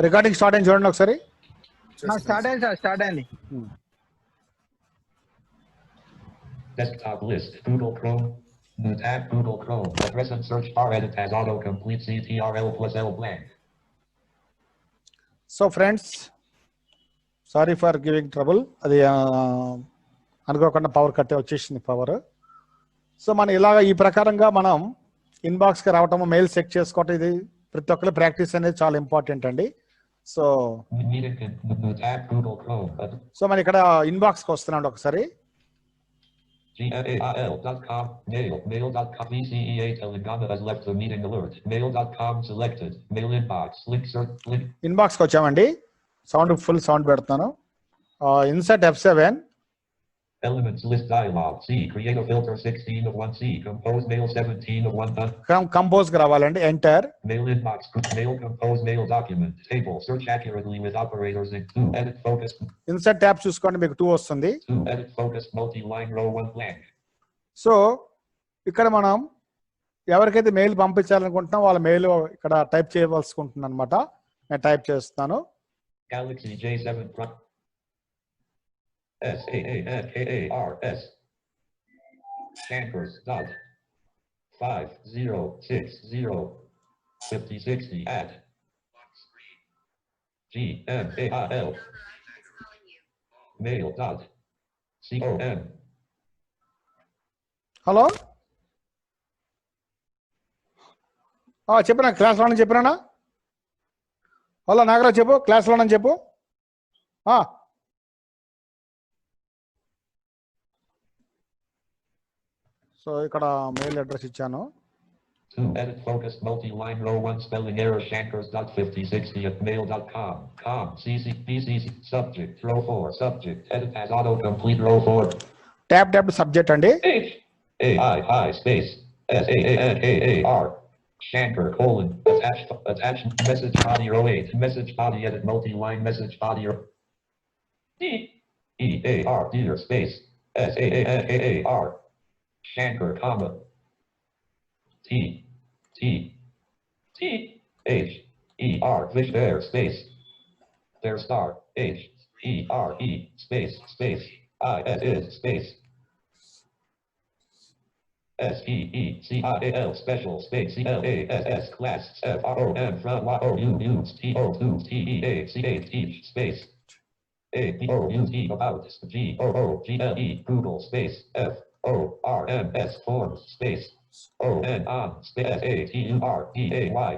Recording start అయింది చూడండి ఒకసారి. స్టార్ట్ అయింది సార్, స్టార్ట్ అయింది. Desktop list, Google Chrome, new tab, Google Chrome, address and search bar edit as autocomplete CTRL plus L blank. So friends, sorry for giving trouble. అది అనుకోకుండా power cut వచ్చేసింది power. So మనం ఇలాగ ఈ ప్రకారంగా మనం ఇన్బాక్స్కి రావటం, మెయిల్ చెక్ చేసుకోవటం, ఇది ప్రతి ఒక్కరి ప్రాక్టీస్ అనేది చాలా ఇంపార్టెంట్ అండి. సో మనం ఇక్కడ ఇన్బాక్స్కి వస్తున్నాం ఒకసారి. Gmail.com, mail.com, VCEA Telangana has left the meeting alert. Mail.com selected. Mail inbox. Link search. Link. ఇన్బాక్స్కి వచ్చామండి. సౌండ్ ఫుల్ సౌండ్ పెడుతున్నాను. Insert F7. Elements list dialog. C. Create a filter 16 of 1. C. Compose mail 17 of 1. కంపోజ్కి రావాలండి. Enter. Mail inbox. Mail compose mail document. Table. Search accurately with operators in 2. Edit focus. Insert tab చూసుకోండి, మీకు 2 వస్తుంది. 2. Edit focus multi-line row 1 blank. So ఇక్కడ మనం ఎవరికైతే mail పంపించాలనుకుంటున్నాం వాళ్ళ mail ఇక్కడ type చేయవలసుకుంటున్నాను అనమాట. నేను టైప్ చేస్తున్నాను. Galaxy J7 Pro. SAANKARS. Shankers dot 5060 5060 at GMAIL mail dot com. Hello, చెప్పినా క్లాస్లో చెప్పినా. హలో నాగరాజ్, చెప్పు క్లాస్లో చెప్పు. సో ఇక్కడ మెయిల్ అడ్రస్ ఇచ్చాను. Edit focus multi-line row 1 spelling error shankers.5060 at mail.com. CC BCC subject row 4 subject edit as autocomplete row 4. Tap subject అండి. HAI space SAANKAR Shanker colon attached message body row 8 message body edit multi-line message body row EAR dear space SAANKAR Shanker comma T H E R fish there space there star H E R E space I S is space S E E C I A L special space C L A S S class F R O M from Y O U U T O 2 T E A C A teach space A B O U T about G O O G L E Google space F O R M S form space O N on space A T U R D A Y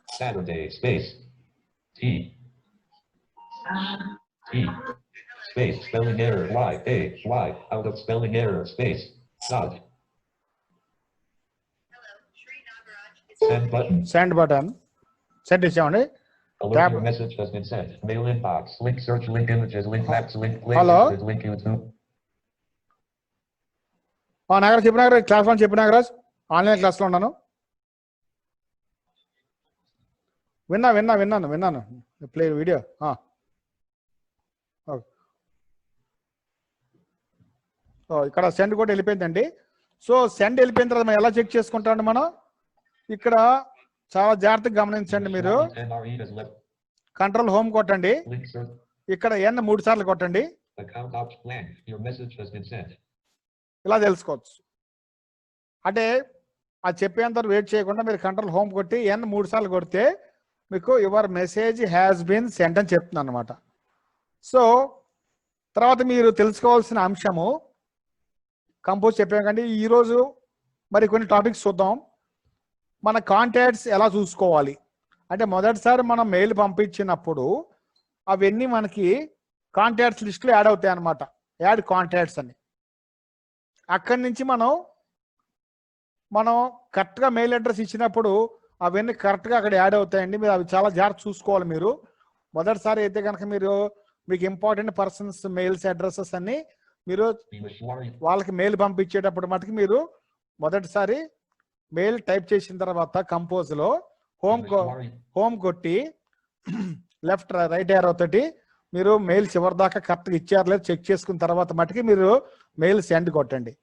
Saturday space T space spelling error Y A Y out of spelling error space dot send button send ఇచ్చామండి. alert your message has been sent. Mail inbox link search link images link maps link Hello? link YouTube. Nagaraj చెప్పిన క్లాస్లో చెప్పిన Nagaraj online క్లాస్లో ఉన్నాను. విన్నాను play video. ఇక్కడ send కూడా వెళ్ళిపోయిందండి. So send వెళ్ళిపోయిన తర్వాత మనం ఎలా చెక్ చేసుకుంటామండి? మనం ఇక్కడ చాలా జాగ్రత్తగా గమనించండి. మీరు కంట్రోల్ హోమ్ కొట్టండి. ఇక్కడ N 3 సార్లు కొట్టండి. ఇలా తెలుసుకోవచ్చు. అంటే అది చెప్పేంత వెయిట్ చేయకుండా మీరు కంట్రోల్ హోమ్ కొట్టి N 3 సార్లు కొడితే మీకు your message has been sent అని చెప్తుంది అనమాట. సో తర్వాత మీరు తెలుసుకోవాల్సిన అంశము కంపోజ్ చెప్పాకండి. ఈరోజు మరి కొన్ని టాపిక్స్ చూద్దాం. మన కాంటాక్ట్స్ ఎలా చూసుకోవాలి అంటే, మొదటిసారి మనం మెయిల్ పంపించినప్పుడు అవన్నీ మనకి కాంటాక్ట్స్ లిస్ట్లో యాడ్ అవుతాయి అన్నమాట. యాడ్ కాంటాక్ట్స్ అని అక్కడి నుంచి మనం కరెక్ట్గా మెయిల్ అడ్రస్ ఇచ్చినప్పుడు అవన్నీ కరెక్ట్గా అక్కడ యాడ్ అవుతాయండి. మీరు అవి చాలా జాగ్రత్త చూసుకోవాలి. మీరు మొదటిసారి అయితే కనుక మీకు ఇంపార్టెంట్ పర్సన్స్ మెయిల్స్ అడ్రసెస్ అన్ని మీరు వాళ్ళకి మెయిల్ పంపించేటప్పుడు మటుకు మీరు మొదటిసారి మెయిల్ టైప్ చేసిన తర్వాత కంపోజ్లో హోమ్ కొట్టి లెఫ్ట్ రైట్ ఏరో తోటి మీరు మెయిల్ చివరి దాకా కరెక్ట్గా ఇచ్చారు లేదు చెక్ చేసుకున్న తర్వాత మటుకి మీరు మెయిల్ సెండ్ కొట్టండి.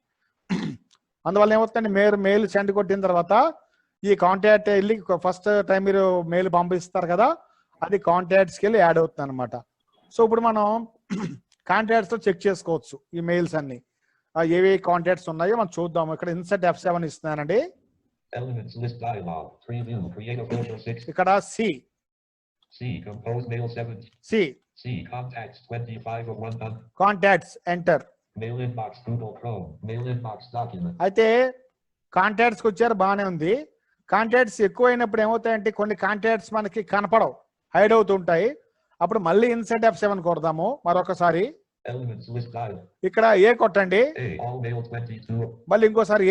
అందువల్ల ఏమవుతుందండి, మీరు మెయిల్ సెండ్ కొట్టిన తర్వాత ఈ కాంటాక్ట్ వెళ్ళి ఫస్ట్ టైం మీరు మెయిల్ పంపిస్తారు కదా, అది కాంటాక్ట్స్కి వెళ్ళి యాడ్ అవుతుంది అనమాట. సో ఇప్పుడు మనం కాంటాక్ట్స్లో చెక్ చేసుకోవచ్చు ఈ మెయిల్స్ అన్ని ఏవి కాంటాక్ట్స్ ఉన్నాయో మనం చూద్దాము. ఇక్కడ insert F7 ఇస్తున్నానండి. Elements list dialog. Preview. Create a filter 6. ఇక్కడ C Compose mail 7. C. Contacts 25 of 100. Contacts enter. Mail inbox Google Chrome. Mail inbox document. అయితే కాంటాక్ట్స్కి వచ్చారు, బాగానే ఉంది. కాంటాక్ట్స్ ఎక్కువైనప్పుడు ఏమవుతాయంటే కొన్ని కాంటాక్ట్స్ మనకి కనపడవు, హైడ్ అవుతుంటాయి. అప్పుడు మళ్ళీ ఇన్సర్ట్ F7 కొడదాము మరొకసారి. Elements list dialog. ఇక్కడ ఏ కొట్టండి, All mail 22. మళ్ళీ ఇంకోసారి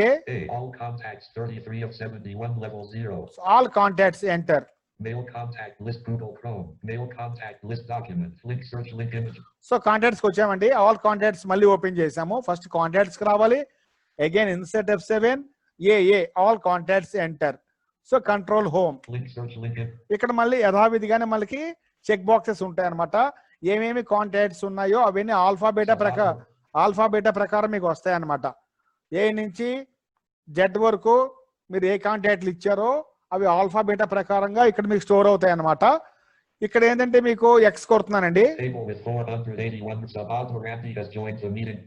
All contacts 33 of 71 level 0. All contacts enter. Mail contact list Google Chrome. Mail contact list document. Link search link image. So కాంటాక్ట్స్కి వచ్చామండి. ఆల్ కాంటాక్ట్స్ మళ్ళీ ఓపెన్ చేసాము. First కాంటాక్ట్స్కి రావాలి, again insert F7, all contacts enter. So control home. Link search link image. ఇక్కడ మళ్ళీ యథావిధిగానే మనకి check boxes ఉంటాయి అనమాట. ఏమేమి కాంటాక్ట్స్ ఉన్నాయో అవన్నీ ఆల్ఫాబెటా ప్రకారం మీకు వస్తాయి అనమాట. ఏ నుంచి జెడ్ వరకు మీరు ఏ కాంటాక్ట్లు ఇచ్చారో అవి ఆల్ఫాబెటా ప్రకారంగా ఇక్కడ మీకు స్టోర్ అవుతాయి అనమాట. ఇక్కడ ఏంటంటే మీకు ఎక్స్ కొడుతున్నానండి. Table with 481 Sabad Moranti has joined the meeting.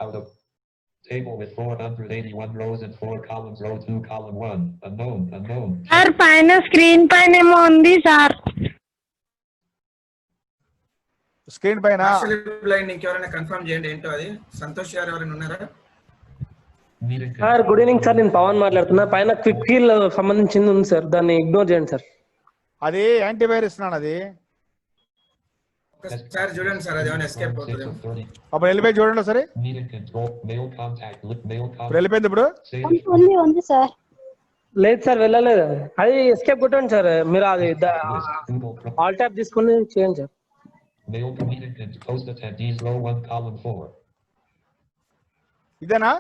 Out of table with 481 rows and 4 columns. Row 2, column 1. Unknown. Sir పైన స్క్రీన్ పైన ఏమో ఉంది సార్. స్క్రీన్ పైన బ్లైండ్ ఇంకెవరైనా కన్ఫర్మ్ చేయండి ఏంటో అది. సంతోష్ గారు ఎవరైనా ఉన్నారా? Meeting. Sir good evening sir, నేను పవన్ మాట్లాడుతున్నా. పైన క్విక్ కీల్ సంబంధించింది ఉంది సార్, దాన్ని ఇగ్నోర్ చేయండి సార్. అది యాంటీవైరస్ అది. ఒకసారి చూడండి సార్, అది ఏమైనా ఎస్కేప్ అవుతుంది. అప్పుడు వెళ్ళిపోయి చూడండి సరే. Meeting control. Mail contact. Mail ఇప్పుడు contact. వెళ్ళిపోయింది. ఇప్పుడు ఉంది సార్. లేదు సార్, వెళ్ళలేదు. అది ఎస్కేప్ కొట్టండి సార్, మీరు అది Google Chrome. ఆల్ ట్యాప్ తీసుకుని చేయండి sir. Mail meeting post attendees. Row 1, column 4. ఇదేనా?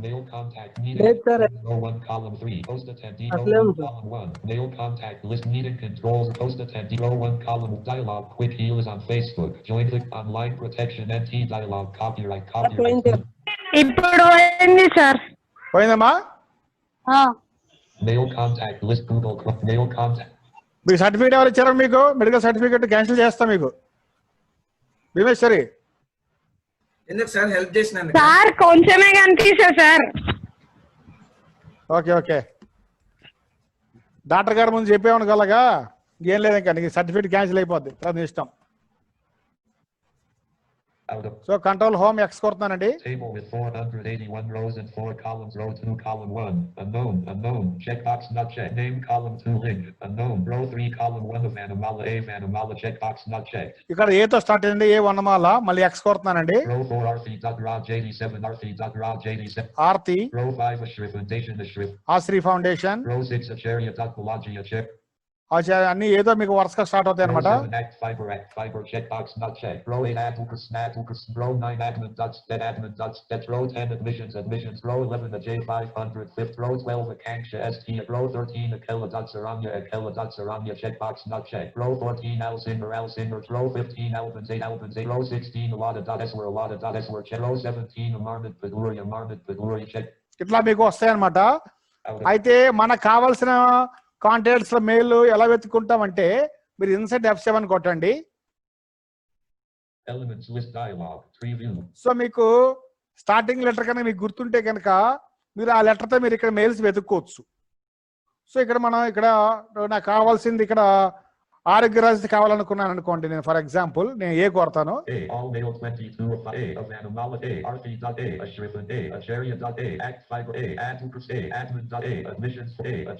Mail contact Yes, meeting. sir. Row 1, column 3. Post attendee. Row Aslam, 1, sir. column 1. Mail contact list meeting controls. Post attendee. Row 1, column dialog. Quick heal is on Facebook. Join click online protection. NT dialog. Copyright. పోయింది. ఇప్పుడు అయింది sir. పోయిందమ్మా. Mail contact list Google Chrome. Mail contact. మీకు certificate ఎవరు ఇచ్చారో? మీకు medical certificate cancel చేస్తా మీకు. భీమేశ్వరి ఎందుకు సార్ హెల్ప్ చేసినందుకు? సార్ కొంచెమే కనిపిస్తా సార్. ఓకే. డాక్టర్ గారు ముందు చెప్పేవాను కలగా ఏం లేదు, ఇంకా నీకు సర్టిఫికేట్ క్యాన్సిల్ అయిపోద్ది, తర్వాత నీ ఇష్టం. Out of so control home X కొడుతున్నానండి. table with 481 rows and 4 columns. Row 2, column 1. Unknown. Checkbox not checked. Name column 2 link. Unknown. Row 3, column 1 of Vanamala. Vanamala. Checkbox not checked. ఇక్కడ ఏతో start అయింది, ఏ వన్నమాల. మళ్ళీ ఎక్స్ కొడుతున్నానండి. Row 4, Arthi.Raj 87. Arthi.Raj 87. Aarti Row 5, Ashrif Foundation. Ashrif. ఆశ్రీ foundation Row 6, Acharya.Balaji. Achar. అన్ని ఏదో మీకు వరుసగా స్టార్ట్ అవుతాయి Row అనమాట. 7, Act Fiber. Checkbox not checked. Row 8, Advocates. Row 9, Admin. Admin. Row 10, Admissions. Row 11, the J500. 5th. Row 12, Akanksha ST. Row 13, Akela. Saranya. Checkbox not checked. Row 14, Alcinder. Row 15, Albans 8. Row 16, Alada.Eswer. Check. Row 17, Marmot Paduria. Check. ఇట్లా మీకు వస్తాయి అనమాట. Out of అయితే మనకు కావాల్సిన contacts లో mail ఎలా వెతుక్కుంటామంటే మీరు ఇన్సర్ట్ F7 కొట్టండి. elements list dialog. Preview. So మీకు స్టార్టింగ్ లెటర్ కనుక మీకు గుర్తుంటే కనుక మీరు ఆ లెటర్తో మీరు ఇక్కడ మెయిల్స్ వెతుక్కోవచ్చు. సో ఇక్కడ నాకు కావాల్సింది ఇక్కడ ఆరోగ్యరాజు కావాలనుకున్నాను అనుకోండి, నేను ఫర్ ఎగ్జాంపుల్ నేను ఏ కొడతాను. All mail 22 of of Vanamala. Arthi.A. Ashrif Acharya.A. Act Fiber. Advocates. Admin.A. Admissions.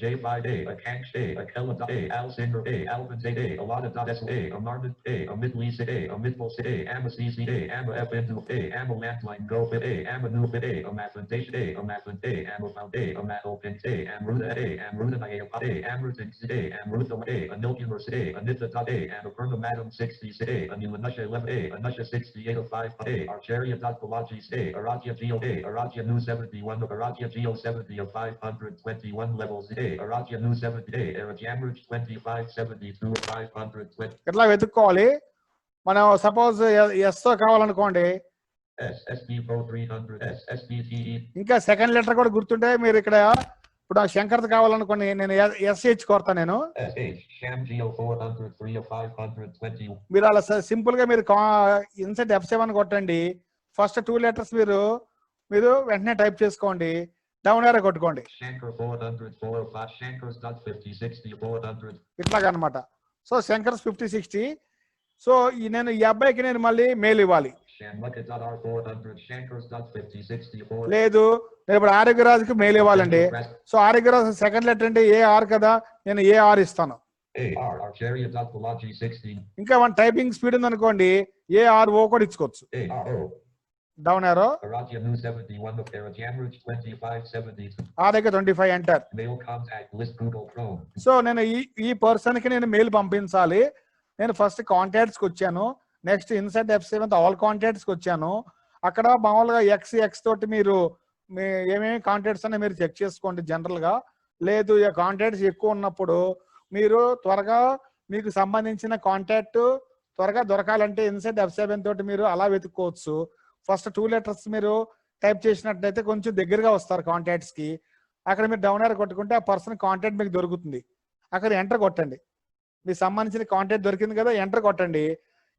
J5. Akanksha. Akela.A. Alcinder. Albans 8. Alada.Eswer. Amarmit. Amitlis. Amitful. Amasis. Ama FN. Ama Landline. Go. Amanu. Amafantation. Amafant. Amafound. Amatopin. Amruda. Amruda. Amrutin. Amrutham. Anilkumur. Anitha.A. Annapurna Madam 60. Anilanusha 11. Anusha 68 of 5. Archaria.Balaji. Aradia Geo. Aradia New 71 of Aradia Geo 70 of 521 levels. Aradia New 70. Arajamruj 2572 of 520. ఇట్లా వెతుక్కోవాలి. మనం suppose yes తో కావాలనుకోండి, SSB Pro 300 SSBTE ఇంకా second letter కూడా గుర్తుంటే మీరు ఇక్కడ ఇప్పుడు నాకు శంకర్ది కావాలనుకోండి, నేను SH కొడతా నేను. SH Sham Geo 403 of 520. మీరు అలా సింపుల్ గా మీరు ఇన్సెట్ F7 కొట్టండి. ఫస్ట్ 2 లెటర్స్ మీరు వెంటనే టైప్ చేసుకోండి, డౌన్ ఏరో కొట్టుకోండి. Shankar 404 of 5 Shankars dot 5060 400. ఇట్లాగనమాట. సో శంకర్స్ 5060. సో నేను ఈ అబ్బాయికి నేను మళ్ళీ మెయిల్ ఇవ్వాలి. Shamaka dot R 400 Shankars dot 5060 400. లేదు నేను ఇప్పుడు ఆరోగ్యరాజుకి మెయిల్ ఇవ్వాలండి. సో ఆరోగ్యరాజు సెకండ్ లెటర్ అంటే AR కదా, నేను AR ఇస్తాను. AR Archeria dot Balaji 16. ఇంకా మన టైపింగ్ స్పీడ్ ఉంది అనుకోండి, ARO కూడా ఇచ్చుకోవచ్చు. ARO down aero Aradia New 71 of Era Jamrich 2572. ఆ దగ్గర 25 enter. Mail contact list Google Chrome. So నేను ఈ పర్సన్ కి నేను మెయిల్ పంపించాలి. నేను ఫస్ట్ కాంటాక్ట్స్ కి వచ్చాను, next INCET F7 all contacts కి వచ్చాను. అక్కడ మామూలుగా X తోటి మీరు ఏమేమి కాంటాక్ట్స్ అని మీరు చెక్ చేసుకోండి జనరల్ గా. లేదు ఈ కాంటాక్ట్స్ ఎక్కువ ఉన్నప్పుడు మీరు త్వరగా మీకు సంబంధించిన కాంటాక్ట్ త్వరగా దొరకాలంటే ఇన్సెట్ F7 తోటి మీరు అలా వెతుక్కోవచ్చు. ఫస్ట్ 2 లెటర్స్ మీరు టైప్ చేసినట్లయితే కొంచెం దగ్గరగా వస్తారు కాంటాక్ట్స్ కి. అక్కడ మీరు డౌన్ ఏరో కొట్టుకుంటే ఆ పర్సన్ కాంటాక్ట్ మీకు దొరుకుతుంది. అక్కడ ఎంటర్ కొట్టండి, మీకు సంబంధించిన కాంటాక్ట్ దొరికింది కదా, ఎంటర్ కొట్టండి.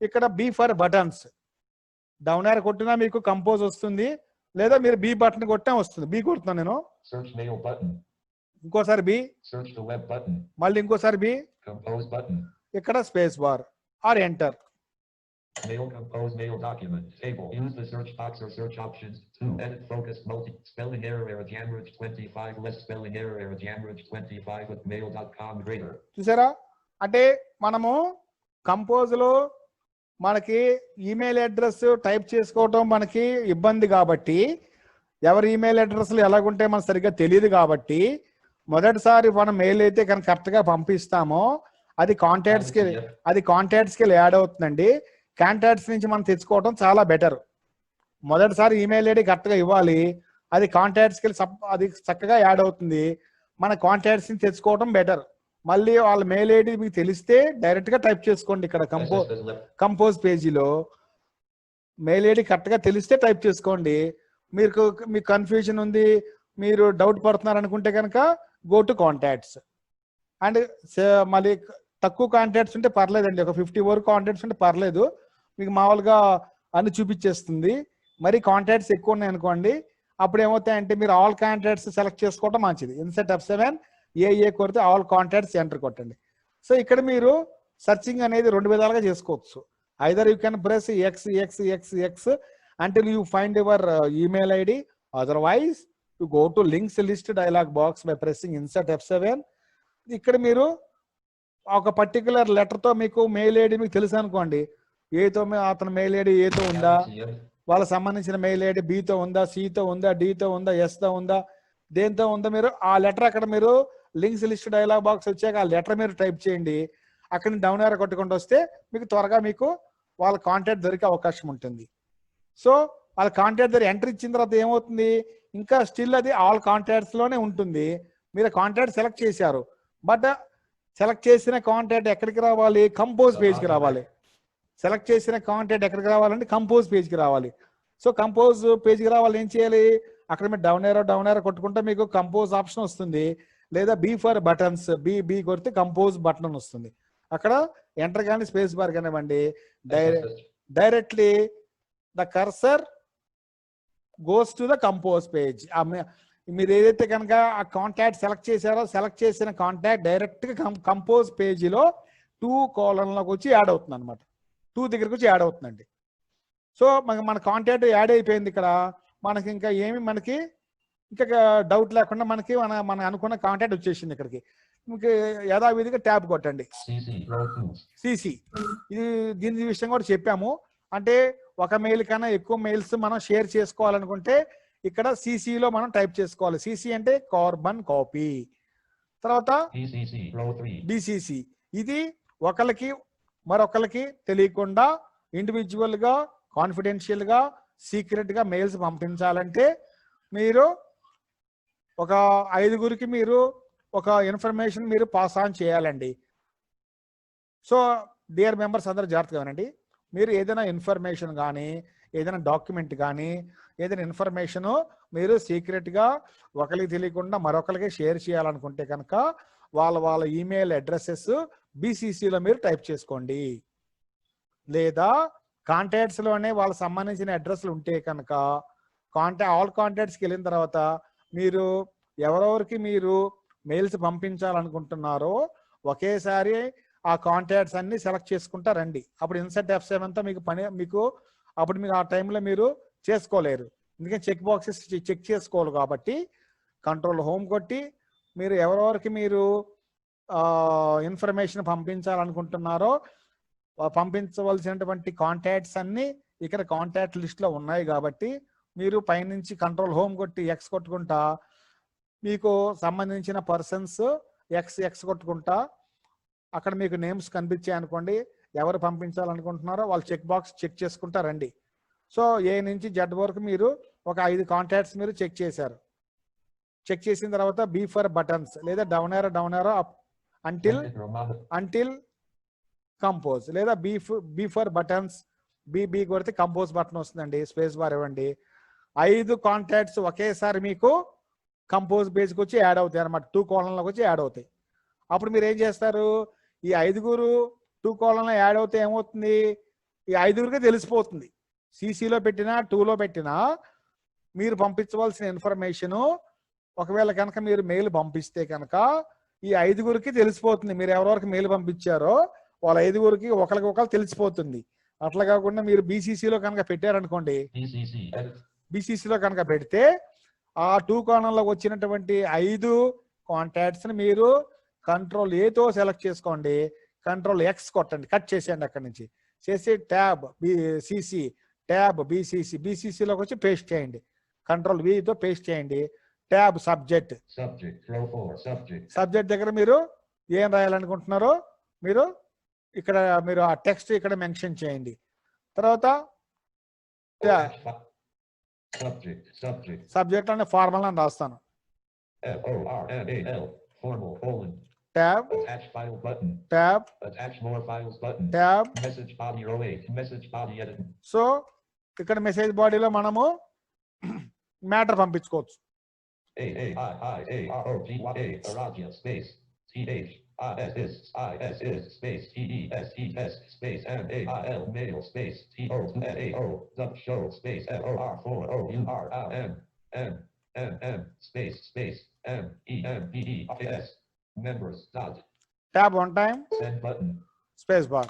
ఇక్కడ B ఫర్ బటన్స్ డౌన్ ఏరో కొట్టినా మీకు కంపోజ్ వస్తుంది, లేదా మీరు B బటన్ కొట్టినా వస్తుంది. B కొడుతున్నాను నేను, Search mail button. ఇంకోసారి B, Search the web button. మళ్ళీ ఇంకోసారి B, Compose button. ఇక్కడ space bar or enter. Mail compose mail document table. Use the search box or search options to edit focus multi spelling error Jamrich 25 less spelling error Jamrich 25 with mail.com greater. చూసారా, అంటే మనము compose లో మనకి email address type చేసుకోవటం మనకి ఇబ్బంది కాబట్టి, ఎవరి ఈమెయిల్ అడ్రస్లు ఎలాగుంటే మనకు సరిగ్గా తెలియదు కాబట్టి, మొదటిసారి మనం మెయిల్ అయితే కనుక కరెక్ట్ గా పంపిస్తామో అది కాంటాక్ట్స్ కి యాడ్ అవుతుందండి. కాంటాక్ట్స్ నుంచి మనం తెచ్చుకోవడం చాలా బెటర్. మొదటిసారి ఈమెయిల్ ఐడి కరెక్ట్ గా ఇవ్వాలి, అది కాంటాక్ట్స్ కి అది చక్కగా యాడ్ అవుతుంది. మన కాంటాక్ట్స్ ని తెచ్చుకోవడం బెటర్. మళ్ళీ వాళ్ళ మెయిల్ ఐడి మీకు తెలిస్తే డైరెక్ట్ గా టైప్ చేసుకోండి. ఇక్కడ కంపోజ్ పేజీలో మెయిల్ ఐడి కరెక్ట్ గా తెలిస్తే టైప్ చేసుకోండి. మీకు కన్ఫ్యూజన్ ఉంది, మీరు డౌట్ పడుతున్నారు అనుకుంటే కనుక గో టు కాంటాక్ట్స్. అండ్ మళ్ళీ తక్కువ కాంటాక్ట్స్ ఉంటే పర్లేదండి, ఒక 50 వరకు కాంటాక్ట్స్ ఉంటే పర్లేదు, మీకు మామూలుగా అన్ని చూపించేస్తుంది. మరి కాంటాక్ట్స్ ఎక్కువ ఉన్నాయి అనుకోండి, అప్పుడు ఏమవుతాయంటే మీరు ఆల్ కాంటాక్ట్స్ సెలెక్ట్ చేసుకోవడం మంచిది. ఇన్సెట్ F7 ఏ కొడితే ఆల్ కాంటాక్ట్స్ ఎంటర్ కొట్టండి. సో ఇక్కడ మీరు సర్చింగ్ అనేది 2 విధాలుగా చేసుకోవచ్చు. Either you can press X until you find your email ID. Otherwise, you go to links list dialog box by pressing insert F7. ఇక్కడ మీరు ఒక పర్టికులర్ లెటర్ తో మీకు మెయిల్ ఐడి మీకు తెలుసు అనుకోండి, ఏతో అతని మెయిల్ ఐడి ఏతో ఉందా, వాళ్ళకి సంబంధించిన మెయిల్ ఐడి బితో ఉందా, సితో ఉందా, డితో ఉందా, ఎస్తో ఉందా, దేంతో ఉందా, మీరు ఆ లెటర్ అక్కడ మీరు లింక్స్ లిస్ట్ డైలాగ్ బాక్స్ వచ్చాక ఆ లెటర్ మీరు టైప్ చేయండి. అక్కడ డౌన్ ఏరో కొట్టుకుంటూ వస్తే మీకు త్వరగా మీకు వాళ్ళ కాంటాక్ట్ దొరికే అవకాశం ఉంటుంది. సో వాళ్ళ కాంటాక్ట్ దగ్గర ఎంటర్ ఇచ్చిన తర్వాత ఏమవుతుంది, ఇంకా స్టిల్ అది ఆల్ కాంటాక్ట్స్ లోనే ఉంటుంది. మీరు కాంటాక్ట్ సెలెక్ట్ చేశారు, బట్ సెలెక్ట్ చేసిన కాంటాక్ట్ ఎక్కడికి రావాలి, కంపోజ్ పేజ్కి రావాలి. సెలెక్ట్ చేసిన కాంటాక్ట్ ఎక్కడికి రావాలంటే కంపోజ్ పేజ్కి రావాలి. సో కంపోజ్ పేజ్కి రావాలి, ఏం చేయాలి, అక్కడ మీరు డౌన్ ఏరో కొట్టుకుంటే మీకు కంపోజ్ ఆప్షన్ వస్తుంది. లేదా B ఫర్ బటన్స్, బి కొడితే కంపోజ్ బటన్ వస్తుంది. అక్కడ ఎంటర్ కానీ స్పేస్ బార్ కానివ్వండి, directly the cursor goes to the compose page. మీరు ఏదైతే కనుక ఆ కాంటాక్ట్ సెలెక్ట్ చేశారో సెలెక్ట్ చేసిన కాంటాక్ట్ డైరెక్ట్ గా కంపోజ్ పేజీలో 2 కోలన్లోకి వచ్చి యాడ్ అవుతుంది అనమాట. 2 దగ్గరకు వచ్చి యాడ్ అవుతుందండి. సో మన కాంటాక్ట్ యాడ్ అయిపోయింది. ఇక్కడ మనకి ఇంకా మనకి ఇంకా డౌట్ లేకుండా మనకి మన అనుకున్న కాంటాక్ట్ వచ్చేసింది. ఇక్కడికి మీకు యథావిధిగా ట్యాబ్ కొట్టండి. సిసి ఇది దీని విషయం కూడా చెప్పాము. అంటే ఒక మెయిల్ కన్నా ఎక్కువ మెయిల్స్ మనం షేర్ చేసుకోవాలనుకుంటే ఇక్కడ సిసిలో మనం టైప్ చేసుకోవాలి. సిసి అంటే కార్బన్ కాపీ, తర్వాత డిసిసి. ఇది ఒకరికి మరొకరికి తెలియకుండా ఇండివిజువల్ గా కాన్ఫిడెన్షియల్ గా సీక్రెట్ గా మెయిల్స్ పంపించాలంటే మీరు ఒక 5గురికి మీరు ఒక ఇన్ఫర్మేషన్ మీరు పాస్ ఆన్ చేయాలండి. సో డియర్ మెంబర్స్ అందరూ జాగ్రత్తగా వినండి. మీరు ఏదైనా ఇన్ఫర్మేషన్ కానీ ఏదైనా డాక్యుమెంట్ కానీ ఏదైనా ఇన్ఫర్మేషన్ మీరు సీక్రెట్గా ఒకరికి తెలియకుండా మరొకరికి షేర్ చేయాలనుకుంటే కనుక వాళ్ళ ఈమెయిల్ అడ్రసెస్ బీసీసీలో మీరు టైప్ చేసుకోండి. లేదా కాంటాక్ట్స్లోనే వాళ్ళకి సంబంధించిన అడ్రస్లు ఉంటే కనుక ఆల్ కాంటాక్ట్స్కి వెళ్ళిన తర్వాత మీరు ఎవరెవరికి మీరు మెయిల్స్ పంపించాలనుకుంటున్నారో ఒకేసారి ఆ కాంటాక్ట్స్ అన్ని సెలెక్ట్ చేసుకుంటా రండి. అప్పుడు ఇన్సర్ట్ F7 అంతా మీకు అప్పుడు మీకు ఆ టైంలో మీరు చేసుకోలేరు. ఎందుకంటే చెక్ బాక్సెస్ చెక్ చేసుకోవాలి కాబట్టి కంట్రోల్ హోమ్ కొట్టి మీరు ఎవరెవరికి మీరు ఇన్ఫర్మేషన్ పంపించాలనుకుంటున్నారో పంపించవలసినటువంటి కాంటాక్ట్స్ అన్ని ఇక్కడ కాంటాక్ట్ లిస్ట్లో ఉన్నాయి కాబట్టి మీరు పైనుంచి కంట్రోల్ హోమ్ కొట్టి ఎక్స్ కొట్టుకుంటా మీకు సంబంధించిన పర్సన్స్ ఎక్స్ కొట్టుకుంటా అక్కడ మీకు నేమ్స్ కనిపించాయి అనుకోండి, ఎవరు పంపించాలనుకుంటున్నారో వాళ్ళు చెక్ బాక్స్ చెక్ చేసుకుంటా రండి. సో ఏ నుంచి జెడ్ వరకు మీరు ఒక 5 కాంటాక్ట్స్ మీరు చెక్ చేశారు. చెక్ చేసిన తర్వాత బీ ఫర్ బటన్స్ లేదా డౌన్ ఏరో అప్ అంటిల్ కంపోజ్ లేదా బీ ఫర్ బటన్స్ బీ కొడితే కంపోజ్ బటన్ వస్తుందండి, స్పేస్ బార్ ఇవ్వండి. 5 కాంటాక్ట్స్ ఒకేసారి మీకు కంపోజ్ పేజ్కి వచ్చి యాడ్ అవుతాయి అనమాట, 2 కాలంలోకి వచ్చి యాడ్ అవుతాయి. అప్పుడు మీరు ఏం చేస్తారు, ఈ 5 2 కాలంలో యాడ్ అవుతే ఏమవుతుంది, ఈ 5కే తెలిసిపోతుంది. CCలో పెట్టినా 2లో పెట్టినా మీరు పంపించవలసిన ఇన్ఫర్మేషను ఒకవేళ కనుక మీరు మెయిల్ పంపిస్తే కనుక ఈ 5కి తెలిసిపోతుంది. మీరు ఎవరెవరికి మెయిల్ పంపించారో వాళ్ళ 5కి ఒకరికి తెలిసిపోతుంది. అట్లా కాకుండా మీరు బీసీసీలో కనుక పెట్టారనుకోండి, బీసీసీలో కనుక పెడితే ఆ 2 కాలంలోకి వచ్చినటువంటి 5 కాంటాక్ట్స్ని మీరు కంట్రోల్ ఏతో సెలెక్ట్ చేసుకోండి, కంట్రోల్ ఎక్స్ కొట్టండి, కట్ చేసేయండి. అక్కడి నుంచి చేసి ట్యాబ్ సిసి ట్యాబ్ బీసీసీలోకి వచ్చి పేస్ట్ చేయండి, కంట్రోల్ వితో పేస్ట్ చేయండి. ట్యాబ్ సబ్జెక్ట్ దగ్గర మీరు ఏం రాయాలనుకుంటున్నారో మీరు ఇక్కడ మీరు ఆ టెక్స్ట్ ఇక్కడ మెన్షన్ చేయండి. తర్వాత సబ్జెక్ట్ అనే ఫార్మల్ అని రాస్తాను. ట్యాబ్ సో ఇక్కడ మెసేజ్ బాడీలో మనము మ్యాటర్ పంపించుకోవచ్చు. mail space TO2AO show space FOR4OURM space MEMBES members dot Tab one time. Send button. Space bar.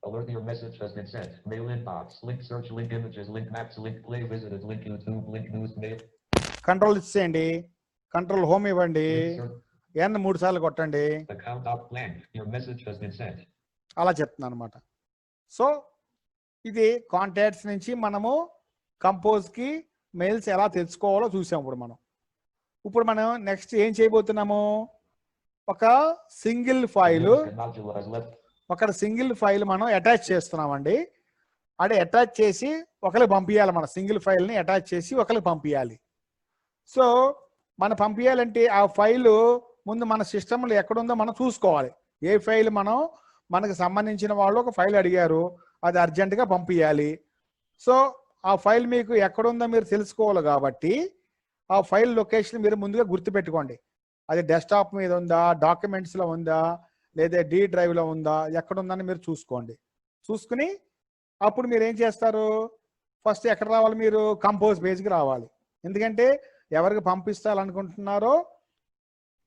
Alert, your message has been sent. Mail inbox. Link search. Link images. Link maps. Link play visited. Link YouTube. Link news mail. Control ఇచ్చేయండి, control home ఇవ్వండి, N 3 సార్లు కొట్టండి. Account out blank. Your message has been sent. అలా చెప్తున్నాను అనమాట. So ఇది contacts నుంచి మనము కంపోజ్కి మెయిల్స్ ఎలా తెచ్చుకోవాలో చూసాం. ఇప్పుడు మనం నెక్స్ట్ ఏం చేయబోతున్నాము, ఒక సింగిల్ ఫైల్ మనం అటాచ్ చేస్తున్నామండి. అంటే అటాచ్ చేసి ఒకరికి పంపించాలి, మన సింగిల్ ఫైల్ని అటాచ్ చేసి ఒకరికి పంపించాలి. సో మనం పంపించాలంటే ఆ ఫైలు ముందు మన సిస్టంలో ఎక్కడుందో మనం చూసుకోవాలి. ఏ ఫైల్ మనకు సంబంధించిన వాళ్ళు ఒక ఫైల్ అడిగారు, అది అర్జెంటుగా పంపించాలి. సో ఆ ఫైల్ మీకు ఎక్కడుందో మీరు తెలుసుకోవాలి కాబట్టి ఆ ఫైల్ లొకేషన్ మీరు ముందుగా గుర్తుపెట్టుకోండి. అది డెస్క్టాప్ మీద ఉందా, డాక్యుమెంట్స్లో ఉందా, లేదా D డ్రైవ్లో ఉందా, ఎక్కడుందని మీరు చూసుకుని అప్పుడు మీరు ఏం చేస్తారు, ఫస్ట్ ఎక్కడ రావాలి, మీరు కంపోజ్ పేజ్కి రావాలి. ఎందుకంటే ఎవరికి పంపిస్తారనుకుంటున్నారో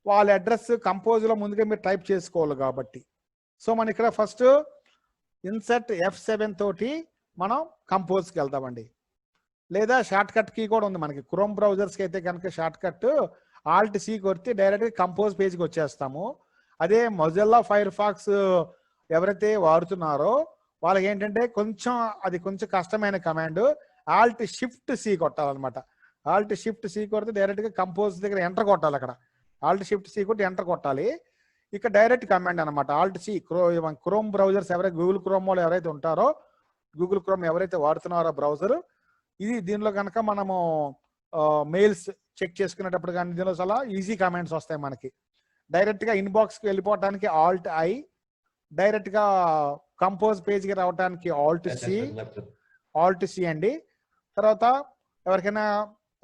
వాళ్ళ అడ్రస్ కంపోజ్లో ముందుగా మీరు టైప్ చేసుకోవాలి కాబట్టి. సో మనం ఇక్కడ ఫస్ట్ ఇన్సర్ట్ F7 తోటి మనం కంపోజ్కి వెళ్తామండి. లేదా షార్ట్ కట్ కీ కూడా ఉంది మనకి. క్రోమ్ బ్రౌజర్స్కి అయితే కనుక షార్ట్ కట్ Alt C కొడితే డైరెక్ట్గా కంపోజ్ పేజ్కి వచ్చేస్తాము. అదే మొజిల్లా ఫైర్ ఫాక్స్ ఎవరైతే వాడుతున్నారో వాళ్ళకి ఏంటంటే కొంచెం కష్టమైన command Alt Shift C కొట్టాలన్నమాట. Alt Shift C కొడితే డైరెక్ట్గా కంపోజ్ దగ్గర ఎంటర్ కొట్టాలి. అక్కడ Alt Shift C కొట్టి ఎంటర్ కొట్టాలి. ఇక్కడ డైరెక్ట్ కమాండ్ అనమాట. Alt C క్రోమ్ బ్రౌజర్స్ ఎవరైతే గూగుల్ క్రోమ్ వాళ్ళు ఎవరైతే ఉంటారో, గూగుల్ క్రోమ్ ఎవరైతే వాడుతున్నారో బ్రౌజర్, దీనిలో కనుక మనము మెయిల్స్ చెక్ చేసుకునేటప్పుడు కానీ దీనిలో చాలా ఈజీ కమాండ్స్ వస్తాయి మనకి. డైరెక్ట్గా ఇన్బాక్స్కి వెళ్ళిపోవడానికి Alt I, డైరెక్ట్గా కంపోజ్ పేజ్కి రావడానికి alt SS C is left. Alt C అండి. తర్వాత ఎవరికైనా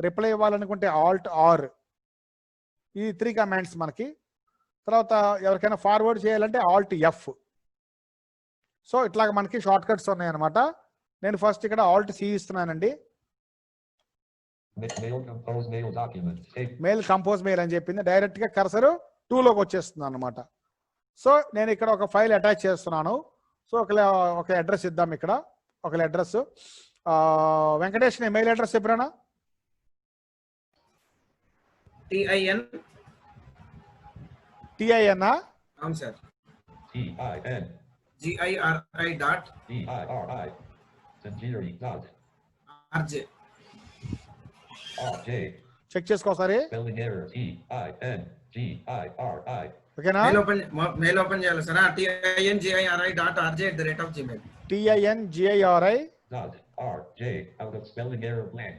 రిప్లై ఇవ్వాలనుకుంటే ఆల్ట్ ఆర్. ఈ 3 కమాండ్స్ మనకి. తర్వాత ఎవరికైనా ఫార్వర్డ్ చేయాలంటే ఆల్ట్ ఎఫ్. సో ఇట్లాగ మనకి షార్ట్ కట్స్ ఉన్నాయన్నమాట. నేను ఫస్ట్ ఇక్కడ ఆల్ట్ సి ఇస్తున్నానండి. Mail compose mail document. Take mail compose mail అని చెప్పింది. డైరెక్ట్ గా కర్సర్ 2లోకి వచ్చేస్తుంది అనమాట. సో నేను ఇక్కడ ఒక ఫైల్ అటాచ్ చేస్తున్నాను. సో ఒక అడ్రస్ ఇద్దాం. ఇక్కడ ఒక అడ్రస్ వెంకటేష్ నీ మెయిల్ అడ్రస్ చెప్పిరానా? TIN. TIN అవును సార్. TIN. GIRI dot DIRI. Tanjiri dot RJ. RJ. Check చేసుకోసారి. Spelling error. TINGIRI. ఓకేనా? మెయిల్ ఓపెన్ చేయాలి సార్. TINGIRI dot RJ @gmail. TINGIRI Dot RJ. Out of spelling error blank.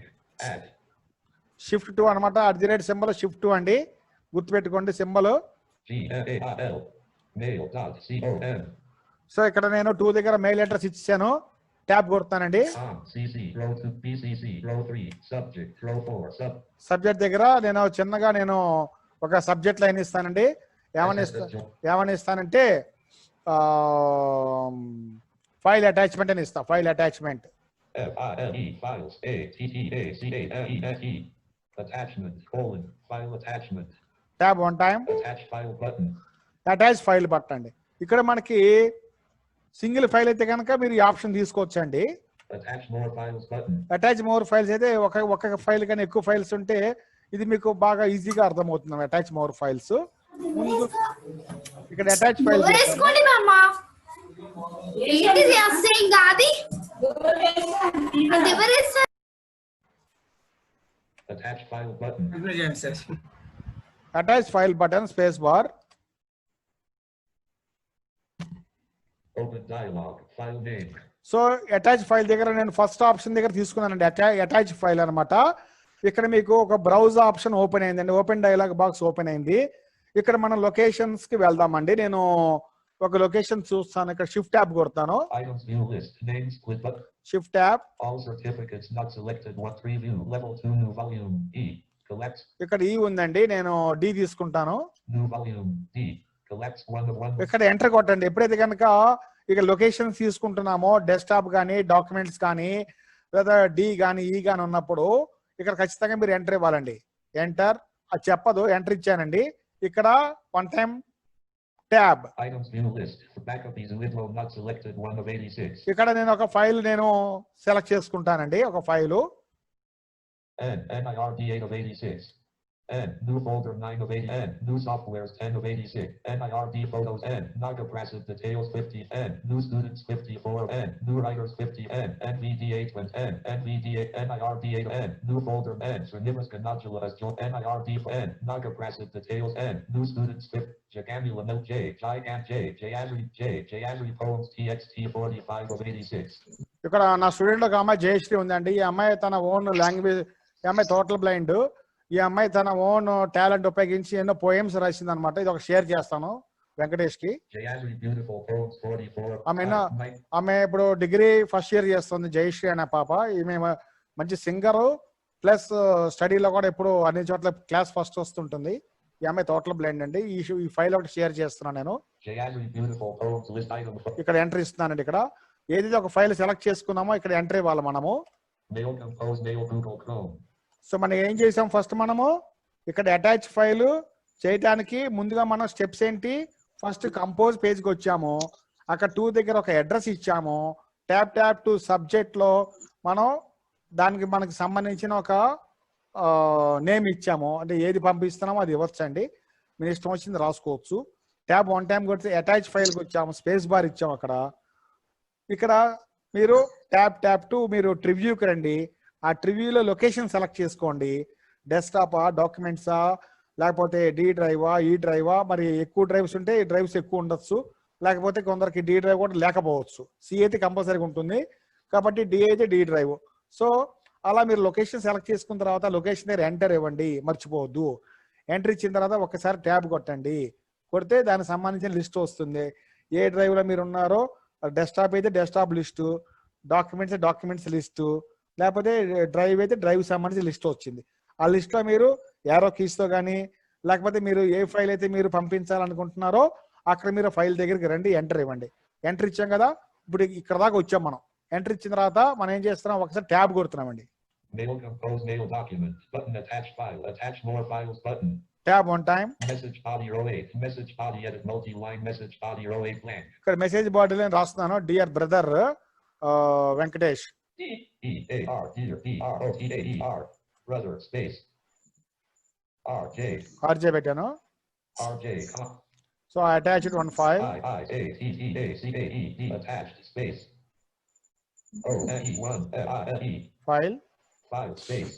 Add. Shift 2 అనమాట. @ Shift 2 అండి, గుర్తుపెట్టుకోండి symbol. GMAIL. Mail dot COM. So ఇక్కడ నేను 2 దగ్గర మెయిల్ అడ్రస్ ఇచ్చాను. ట్యాబ్ కొడతానండి. CC. Row 2. BCC. Row 3. Subject. Row 4. Subject దగ్గర నేను చిన్నగా ఒక సబ్జెక్ట్ లైన్ ఇస్తానండి. ఏమని ఇస్తానంటే ఫైల్ అటాచ్మెంట్ అని ఇస్తా. File attachment. FILE. Files. ATTACHMENT. Attachment. File attachment. Tab 1 time. Attach file button. Attach file పట్టండి. ఇక్కడ మనకి సింగిల్ ఫైల్ అయితే కనుక మీరు ఈ ఆప్షన్ తీసుకోవచ్చండి. Attach more files button. Attach more files అయితే ఒక ఫైల్ కానీ ఎక్కువ ఫైల్స్ ఉంటే ఇది మీకు బాగా ఈజీగా అర్థమవుతుంది. అటాచ్ మోర్ ఫైల్స్ ముందు ఇక్కడ అటాచ్ ఫైల్ వేసుకోండి మామ. ఏంటిది అసహ్యం కాది? అది ఎవరేస్తారు? Attach file button. కంటిన్యూ చేయండి sir. Attach file button space bar. Open dialog. File name. So attach file దగ్గర నేను ఫస్ట్ ఆప్షన్ దగ్గర తీసుకున్నానండి. అటాచ్ ఫైల్ అనమాట. ఇక్కడ మీకు ఒక బ్రౌజ్ ఆప్షన్ ఓపెన్ అయిందండి. ఓపెన్ డైలాగ్ బాక్స్ ఓపెన్ అయింది. ఇక్కడ మనం లొకేషన్స్ కి వెళ్దామండి. నేను ఒక లొకేషన్ చూస్తాను. ఇక్కడ షిఫ్ట్ ట్యాబ్ కొడతాను. Items view list. Names split button. Shift tab. All certificates not selected. 1 preview. Level 2 new volume. E. Collects. ఇక్కడ ఈ ఉందండి. నేను డి తీసుకుంటాను. New volume. D. Collects 1 of 1. ఇక్కడ ఎంటర్ కొట్టండి. ఎప్పుడైతే కనుక ఇక లొకేషన్స్ తీసుకుంటున్నామో డెస్క్టాప్ కానీ డాక్యుమెంట్స్ కానీ లేదా డి కానీ ఈ కానీ ఉన్నప్పుడు ఇక్కడ ఖచ్చితంగా మీరు ఎంటర్ ఇవ్వాలండి. ఎంటర్ అది చెప్పదు. ఎంటర్ ఇచ్చానండి. ఇక్కడ 1 time tab. Items view list. Backup is Lidlo not selected. 1 of 86. ఇక్కడ నేను ఒక ఫైల్ సెలెక్ట్ చేసుకుంటానండి. ఒక file NIRD 8 of 86. New folder 9 of 80. New softwares 10 of 86. NIRD photos. Naga Prasad details 50. New students 54. New writers 50. NVDA 20. NVDA NIRD 8. New folder. Srinivas Ganajula as joined. NIRD Naga Prasad details. New students 50. Jagamula Mil J. Gigant J. Jayazri poems TXT 45 of 86. ఇక్కడ నా student ఒక అమ్మాయి జయశ్రీ ఉందండి. ఈ అమ్మాయి తన own language. ఈ అమ్మాయి టోటల్ బ్లైండ్. ఈ అమ్మాయి తన ఓన్ టాలెంట్ ఉపయోగించి ఎన్నో పోయమ్స్ రాసింది అనమాట. ఇది ఒక షేర్ చేస్తాను వెంకటేష్ కి. ఆమె ఇప్పుడు డిగ్రీ ఫస్ట్ ఇయర్ చేస్తుంది. జయశ్రీ అనే పాప. ఈమె మంచి సింగర్ ప్లస్ స్టడీలో కూడా ఎప్పుడు అన్ని చోట్ల క్లాస్ ఫస్ట్ వస్తుంటుంది. ఈ అమ్మాయి టోటల్ బ్లైండ్ అండి. ఈ ఫైల్ ఒకటి షేర్ చేస్తున్నాను నేను. ఇక్కడ ఎంటర్ ఇస్తున్నానండి. ఇక్కడ ఏదైతే ఒక ఫైల్ సెలెక్ట్ చేసుకున్నామో ఇక్కడ ఎంటర్ ఇవ్వాలి మనము. సో మనం ఏం చేసాం ఫస్ట్ మనము ఇక్కడ అటాచ్ ఫైల్ చేయడానికి ముందుగా మనం స్టెప్స్ ఏంటి? ఫస్ట్ కంపోజ్ పేజ్కి వచ్చాము. అక్కడ 2 దగ్గర ఒక అడ్రస్ ఇచ్చాము. ట్యాప్ టు సబ్జెక్ట్ లో మనం దానికి మనకి సంబంధించిన ఒక నేమ్ ఇచ్చాము. అంటే ఏది పంపిస్తున్నామో అది ఇవ్వచ్చండి. మీరు ఇష్టం వచ్చింది రాసుకోవచ్చు. ట్యాబ్ 1 టైం కొడితే అటాచ్ ఫైల్కి వచ్చాము. స్పేస్ బార్ ఇచ్చాము. ఇక్కడ మీరు ట్యాప్ టు మీరు ట్రివ్యూకి రండి. ఆ ట్రివ్యూలో లొకేషన్ సెలెక్ట్ చేసుకోండి. డెస్క్టాపా, డాక్యుమెంట్సా, లేకపోతే డి డ్రైవా, ఈ డ్రైవా. మరి ఎక్కువ డ్రైవ్స్ ఉంటే ఈ డ్రైవ్స్ ఎక్కువ ఉండొచ్చు. లేకపోతే కొందరికి డి డ్రైవ్ కూడా లేకపోవచ్చు. సి అయితే కంపల్సరీగా ఉంటుంది కాబట్టి డి అయితే డి డ్రైవ్. సో అలా మీరు లొకేషన్ సెలెక్ట్ చేసుకున్న తర్వాత లొకేషన్ దగ్గర ఎంటర్ ఇవ్వండి. మర్చిపోవద్దు. ఎంటర్ ఇచ్చిన తర్వాత ఒకసారి ట్యాబ్ కొట్టండి. కొడితే దానికి సంబంధించిన లిస్ట్ వస్తుంది. ఏ డ్రైవ్లో మీరు ఉన్నారో డెస్క్టాప్ అయితే desktop list, documents documents list, లేకపోతే డ్రైవ్ అయితే డ్రైవ్ సంబంధించి లిస్ట్ వచ్చింది. ఆ లిస్ట్లో మీరు యారో కీస్తో కానీ లేకపోతే మీరు ఏ ఫైల్ అయితే మీరు పంపించాలనుకుంటున్నారో అక్కడ మీరు ఫైల్ దగ్గరికి రండి, ఎంటర్ ఇవ్వండి. ఎంటర్ ఇచ్చాం కదా, ఇప్పుడు ఇక్కడ దాకా వచ్చాం మనం. ఎంటర్ ఇచ్చిన తర్వాత మనం ఏం చేస్తున్నాం, ఒకసారి tab కొడుతున్నామండి. Mail compose mail document button, attach file, attach more files button. Tab one time. Message body row 8, message body edit multi-line message body row 8 blank. ఇక్కడ మెసేజ్ బాడీలో రాస్తున్నాను, dear brother Venkatesh. D-E-A-R, dear, D-R-O-T-A-E-R, brother, space. R-J, RJ పెట్టాను. R-J, so I attached one file. I-I-A-T-T-A-C-A-E-D, attached, space. O-N-E-1, F-I-L-E, file file, space.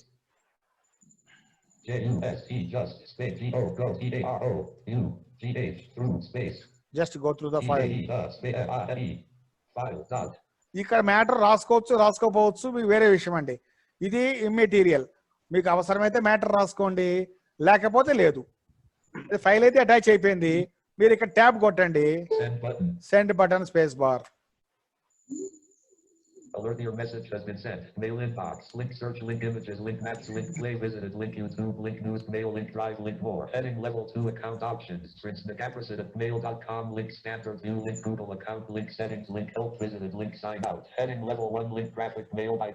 J-U-S-E, just, space, G-O, go, T-A-R-O, U-G-H, through, space. Just go through the file. E-A-E, space, F-I-L-E, file, dot. ఇక్కడ matter రాసుకోవచ్చు, రాసుకోపోవచ్చు, మీకు వేరే విషయం అండి. ఇది immaterial. మీకు అవసరమైతే matter రాసుకోండి, లేకపోతే లేదు. ఫైల్ అయితే అటాచ్ అయిపోయింది. మీరు ఇక్కడ ట్యాబ్ కొట్టండి, Send button. Send button, space bar. Alert, your message has been sent. Mail inbox. Link search, link images, link maps, link play visited, link YouTube, link news, mail, link drive, link more. Heading level 2 account options. Prince opposite of mail.com, link standard view, link Google account, link settings, link help visited, link sign out. Heading level 1, link graphic mail by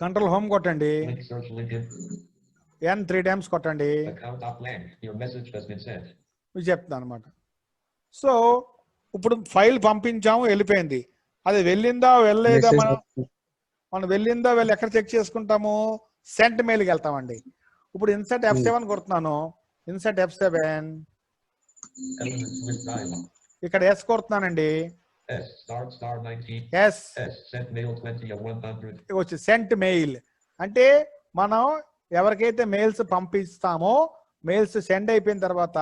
control home కొట్టండి, link search, link in N 3 times కొట్టండి. account up blank. Your message has been sent. మీకు చెప్తాను అనమాట. So ఇప్పుడు file పంపించాము, వెళ్ళిపోయింది. అది వెళ్ళిందా వెళ్ళలేదా, మనం వెళ్ళిందా వెళ్ళి ఎక్కడ చెక్ చేసుకుంటాము, సెంట్ మెయిల్కి వెళ్తామండి. ఇప్పుడు ఇన్సర్ట్ F7 కొడుతున్నాను, insert F7, Elements with drive. ఇక్కడ ఎస్ కొడుతున్నానండి. S star 19. S S sent mail 20 of 100. వచ్చి సెంట్ మెయిల్ అంటే మనం ఎవరికైతే మెయిల్స్ పంపిస్తామో మెయిల్స్ సెండ్ అయిపోయిన తర్వాత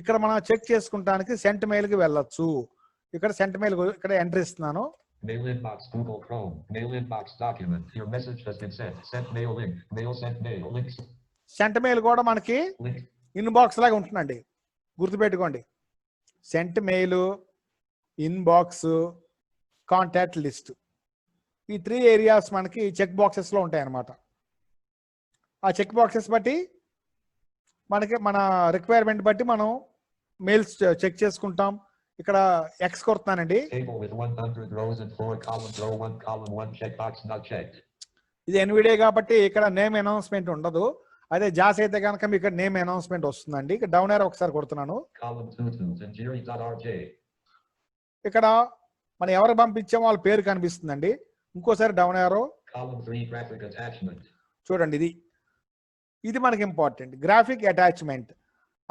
ఇక్కడ మనం చెక్ చేసుకుంటానికి సెంట్ మెయిల్కి వెళ్ళొచ్చు. ఇక్కడ సెంట్ మెయిల్ ఇక్కడ ఎంటర్ ఇస్తున్నాను. Mail inbox Google Chrome. Mail inbox document. Your message has been sent. Sent mail link. Mail sent mail links. Sent mail కూడా మనకి Link. ఇన్బాక్స్ లాగా ఉంటుందండి, గుర్తుపెట్టుకోండి. Sent mail, inbox, contact list, ఈ 3 areas మనకి check బాక్సెస్లో ఉంటాయి అన్నమాట. ఆ చెక్ బాక్సెస్ బట్టి మనకి మన రిక్వైర్మెంట్ బట్టి మనం మెయిల్స్ చెక్ చేసుకుంటాం. ఇక్కడ ఎక్స్ కొడుతున్నానండి. Table with 100 rows and 4 columns. Row 1, column 1, checkbox not checked. ఇది ఎన్విడియా కాబట్టి ఇక్కడ నేమ్ అనౌన్స్మెంట్ ఉండదు. అదే జాస్ అయితే కనుక మీకు ఇక్కడ నేమ్ అనౌన్స్మెంట్ వస్తుందండి. ఇక్కడ డౌన్ ఏరో ఒకసారి కొడుతున్నాను. Column 2, and Jerry.rj. ఇక్కడ మనం ఎవరు పంపించామో వాళ్ళ పేరు కనిపిస్తుందండి. ఇంకోసారి డౌన్ ఏరో Column 3, graphic attachment. చూడండి, ఇది మనకి ఇంపార్టెంట్. గ్రాఫిక్ అటాచ్మెంట్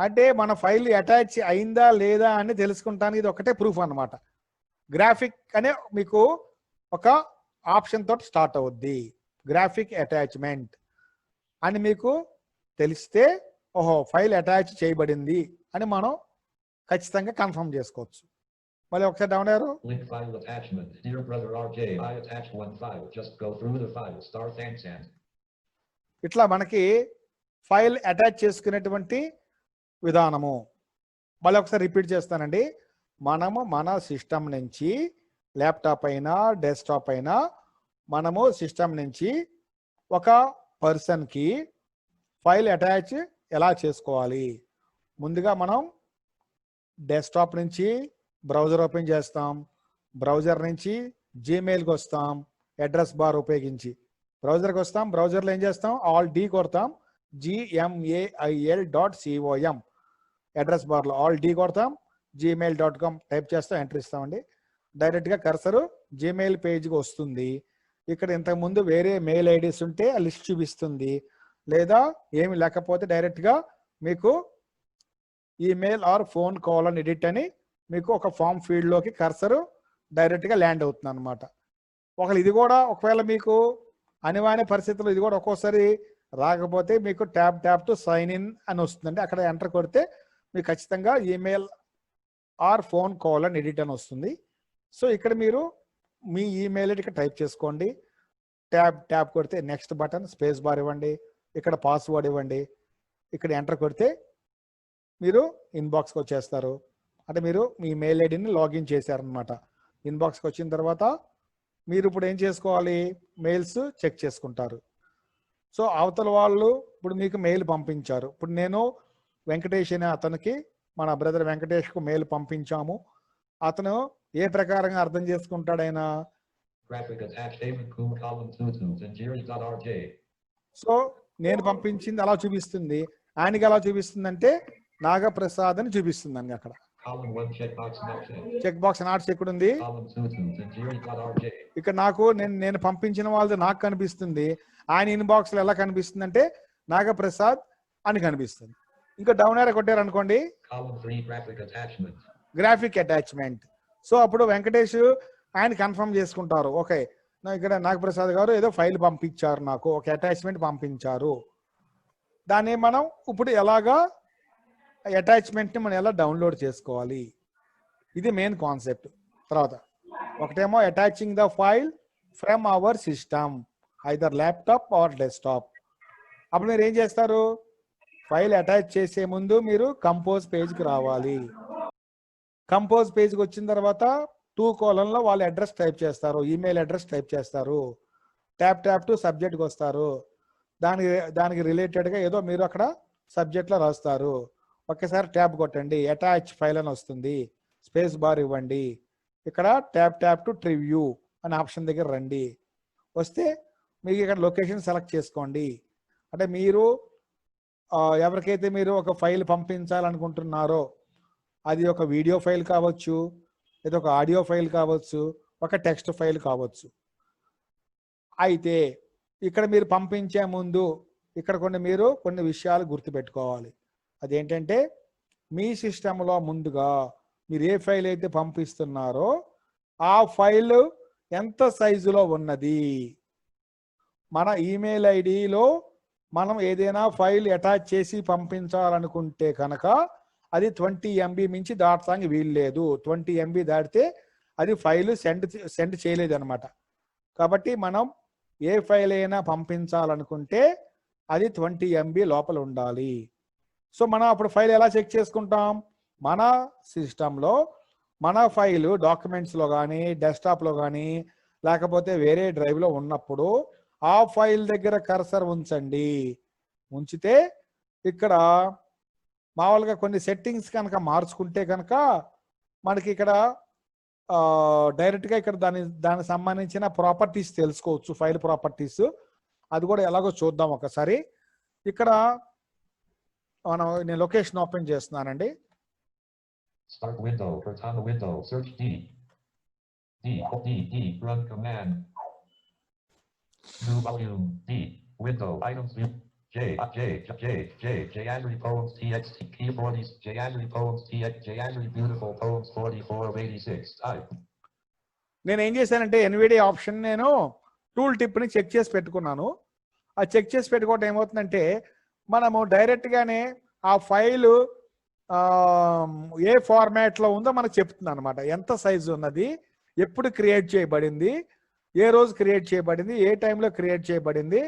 అంటే మన ఫైల్ అటాచ్ అయిందా లేదా అని తెలుసుకుంటానికి ఇది ఒకటే ప్రూఫ్ అన్నమాట. గ్రాఫిక్ అనే మీకు ఒక ఆప్షన్ తోటి స్టార్ట్ అవుద్ది. గ్రాఫిక్ అటాచ్మెంట్ అని మీకు తెలిస్తే ఓహో ఫైల్ అటాచ్ చేయబడింది అని మనం ఖచ్చితంగా కన్ఫర్మ్ చేసుకోవచ్చు. మళ్ళీ ఒకసారి డౌన్ అయ్యారు. Link file attachment. Dear brother RJ, I attached one file. Just go through the file. Star thanks and. ఇట్లా మనకి ఫైల్ అటాచ్ చేసుకునేటువంటి విధానము. మళ్ళీ ఒకసారి రిపీట్ చేస్తానండి. మనము మన సిస్టమ్ నుంచి ల్యాప్టాప్ అయినా డెస్క్టాప్ అయినా మనము సిస్టమ్ నుంచి ఒక పర్సన్కి ఫైల్ అటాచ్ ఎలా చేసుకోవాలి. ముందుగా మనం డెస్క్టాప్ నుంచి బ్రౌజర్ ఓపెన్ చేస్తాం, బ్రౌజర్ నుంచి జీమెయిల్కి వస్తాం అడ్రస్ బార్ ఉపయోగించి. బ్రౌజర్కి వస్తాం, బ్రౌజర్లో ఏం చేస్తాం, ALT కొడతాం, gmail.com అడ్రస్ బార్లో ALT కొడతాం, gmail.com టైప్ చేస్తాం, ఎంటర్ ఇస్తామండి. డైరెక్ట్గా కర్సరు జీమెయిల్ పేజ్కి వస్తుంది. ఇక్కడ ఇంతకుముందు వేరే మెయిల్ ఐడీస్ ఉంటే ఆ లిస్ట్ చూపిస్తుంది, లేదా ఏమి లేకపోతే డైరెక్ట్గా మీకు ఈమెయిల్ ఆర్ ఫోన్ కాల్ అని ఎడిట్ అని మీకు ఒక ఫామ్ ఫీల్డ్లోకి కర్సరు డైరెక్ట్గా ల్యాండ్ అవుతుంది అనమాట. ఇది కూడా ఒకవేళ మీకు అనివార్య పరిస్థితుల్లో ఇది కూడా ఒక్కోసారి రాకపోతే మీకు ట్యాప్ టు సైన్ ఇన్ అని వస్తుందండి. అక్కడ ఎంటర్ కొడితే మీకు ఖచ్చితంగా ఈమెయిల్ ఆర్ ఫోన్ కాల్ అని ఎడిట్ అని వస్తుంది. సో ఇక్కడ మీరు మీ ఈమెయిల్ ఇక్కడ టైప్ చేసుకోండి, ట్యాప్ కొడితే నెక్స్ట్ బటన్, స్పేస్ బార్ ఇవ్వండి, ఇక్కడ పాస్వర్డ్ ఇవ్వండి, ఇక్కడ ఎంటర్ కొడితే మీరు ఇన్బాక్స్కి వచ్చేస్తారు. అంటే మీరు మీ మెయిల్ ఐడిని లాగిన్ చేశారనమాట. ఇన్బాక్స్కి వచ్చిన తర్వాత మీరు ఇప్పుడు ఏం చేసుకోవాలి, మెయిల్స్ చెక్ చేసుకుంటారు. సో అవతల వాళ్ళు ఇప్పుడు మీకు మెయిల్ పంపించారు. ఇప్పుడు నేను వెంకటేష్ అనే అతనికి, మన బ్రదర్ వెంకటేష్కు మెయిల్ పంపించాము. అతను ఏ ప్రకారంగా అర్థం చేసుకుంటాడైనా, Graphic attached David Kuhn column 22 Zanjiri.rj. So నేను పంపించింది అలా చూపిస్తుంది, ఆయనకి ఎలా చూపిస్తుంది అంటే నాగప్రసాద్ అని చూపిస్తుంది అండి. అక్కడ Column 1 checkbox not checked. Check box నాట్స్ ఎక్కడ ఉంది, Column 22 Zanjiri.rj. ఇక్కడ నాకు నేను పంపించిన వాళ్ళది నాకు కనిపిస్తుంది, ఆయన ఇన్బాక్స్ లో ఎలా కనిపిస్తుంది అంటే నాగప్రసాద్ అని కనిపిస్తుంది. ఇంకా డౌన్ ఏర్ కొట్టారు అనుకోండి, Column 3 graphic attachment. Graphic attachment. So అప్పుడు వెంకటేష్ ఆయన కన్ఫర్మ్ చేసుకుంటారు, ఓకే నా ఇక్కడ నాగప్రసాద్ గారు ఏదో ఫైల్ పంపించారు, నాకు ఒక అటాచ్మెంట్ పంపించారు, దాన్ని మనం ఇప్పుడు ఎలాగా అటాచ్మెంట్ని మనం ఎలా డౌన్లోడ్ చేసుకోవాలి, ఇది మెయిన్ కాన్సెప్ట్. తర్వాత ఒకటేమో attaching the file from our system either laptop or desktop. అప్పుడు మీరు ఏం చేస్తారు, ఫైల్ అటాచ్ చేసే ముందు మీరు కంపోజ్ పేజ్కి రావాలి. కంపోజ్ పేజ్కి వచ్చిన తర్వాత 2 కోలన్లో వాళ్ళ అడ్రస్ టైప్ చేస్తారు, ఈమెయిల్ అడ్రస్ టైప్ చేస్తారు, ట్యాప్ టు సబ్జెక్ట్కి వస్తారు, దానికి రిలేటెడ్గా ఏదో మీరు అక్కడ సబ్జెక్ట్లో రాస్తారు. ఒక్కసారి ట్యాప్ కొట్టండి, అటాచ్ ఫైల్ అని వస్తుంది, స్పేస్ బార్ ఇవ్వండి, ఇక్కడ ట్యాప్ టు ట్రివ్యూ అనే ఆప్షన్ దగ్గర రండి. వస్తే మీకు ఇక్కడ లొకేషన్ సెలెక్ట్ చేసుకోండి. అంటే మీరు ఎవరికైతే మీరు ఒక ఫైల్ పంపించాలనుకుంటున్నారో అది ఒక వీడియో ఫైల్ కావచ్చు, లేదా ఒక ఆడియో ఫైల్ కావచ్చు, ఒక టెక్స్ట్ ఫైల్ కావచ్చు. అయితే ఇక్కడ మీరు పంపించే ముందు ఇక్కడ కొన్ని విషయాలు గుర్తుపెట్టుకోవాలి. అదేంటంటే మీ సిస్టంలో ముందుగా మీరు ఏ ఫైల్ అయితే పంపిస్తున్నారో ఆ ఫైల్ ఎంత సైజులో ఉన్నది. మన ఈమెయిల్ ఐడిలో మనం ఏదైనా ఫైల్ అటాచ్ చేసి పంపించాలనుకుంటే కనుక అది 20 MB మించి దాటడానికి వీలు లేదు. 20 MB దాటితే అది ఫైల్ సెండ్ చేయలేదు అనమాట. కాబట్టి మనం ఏ ఫైల్ అయినా పంపించాలనుకుంటే అది 20 MB లోపల ఉండాలి. సో మనం అప్పుడు ఫైల్ ఎలా చెక్ చేసుకుంటాం, మన సిస్టంలో మన ఫైలు డాక్యుమెంట్స్లో కానీ డెస్క్టాప్లో కానీ లేకపోతే వేరే డ్రైవ్లో ఉన్నప్పుడు ఆ ఫైల్ దగ్గర కర్సర్ ఉంచండి. ఉంచితే ఇక్కడ మామూలుగా కొన్ని సెట్టింగ్స్ కనుక మార్చుకుంటే కనుక మనకి ఇక్కడ డైరెక్ట్గా ఇక్కడ దానికి సంబంధించిన ప్రాపర్టీస్ తెలుసుకోవచ్చు, ఫైల్ ప్రాపర్టీస్. అది కూడా ఎలాగో చూద్దాం ఒకసారి. ఇక్కడ నేను లొకేషన్ ఓపెన్ చేస్తున్నానండి. Start window, Cortana window, search D, run command. New volume, D, window, items view, J Angry Poems TXT, keyboard, J Angry Poems TX, J Angry Beautiful Poems 44 of 86, type. నేను ఏం చేశానంటే Nvidia option నేను tool టిప్ని check చేసి పెట్టుకున్నాను. ఆ check చేసి పెట్టుకోవడం ఏమవుతుందంటే మనము డైరెక్ట్గానే ఆ ఫైలు ఏ ఫార్మాట్లో ఉందో మనకు చెప్తుంది అనమాట. ఎంత సైజు ఉన్నది, ఎప్పుడు క్రియేట్ చేయబడింది, ఏ రోజు క్రియేట్ చేయబడింది, ఏ టైంలో క్రియేట్ చేయబడింది,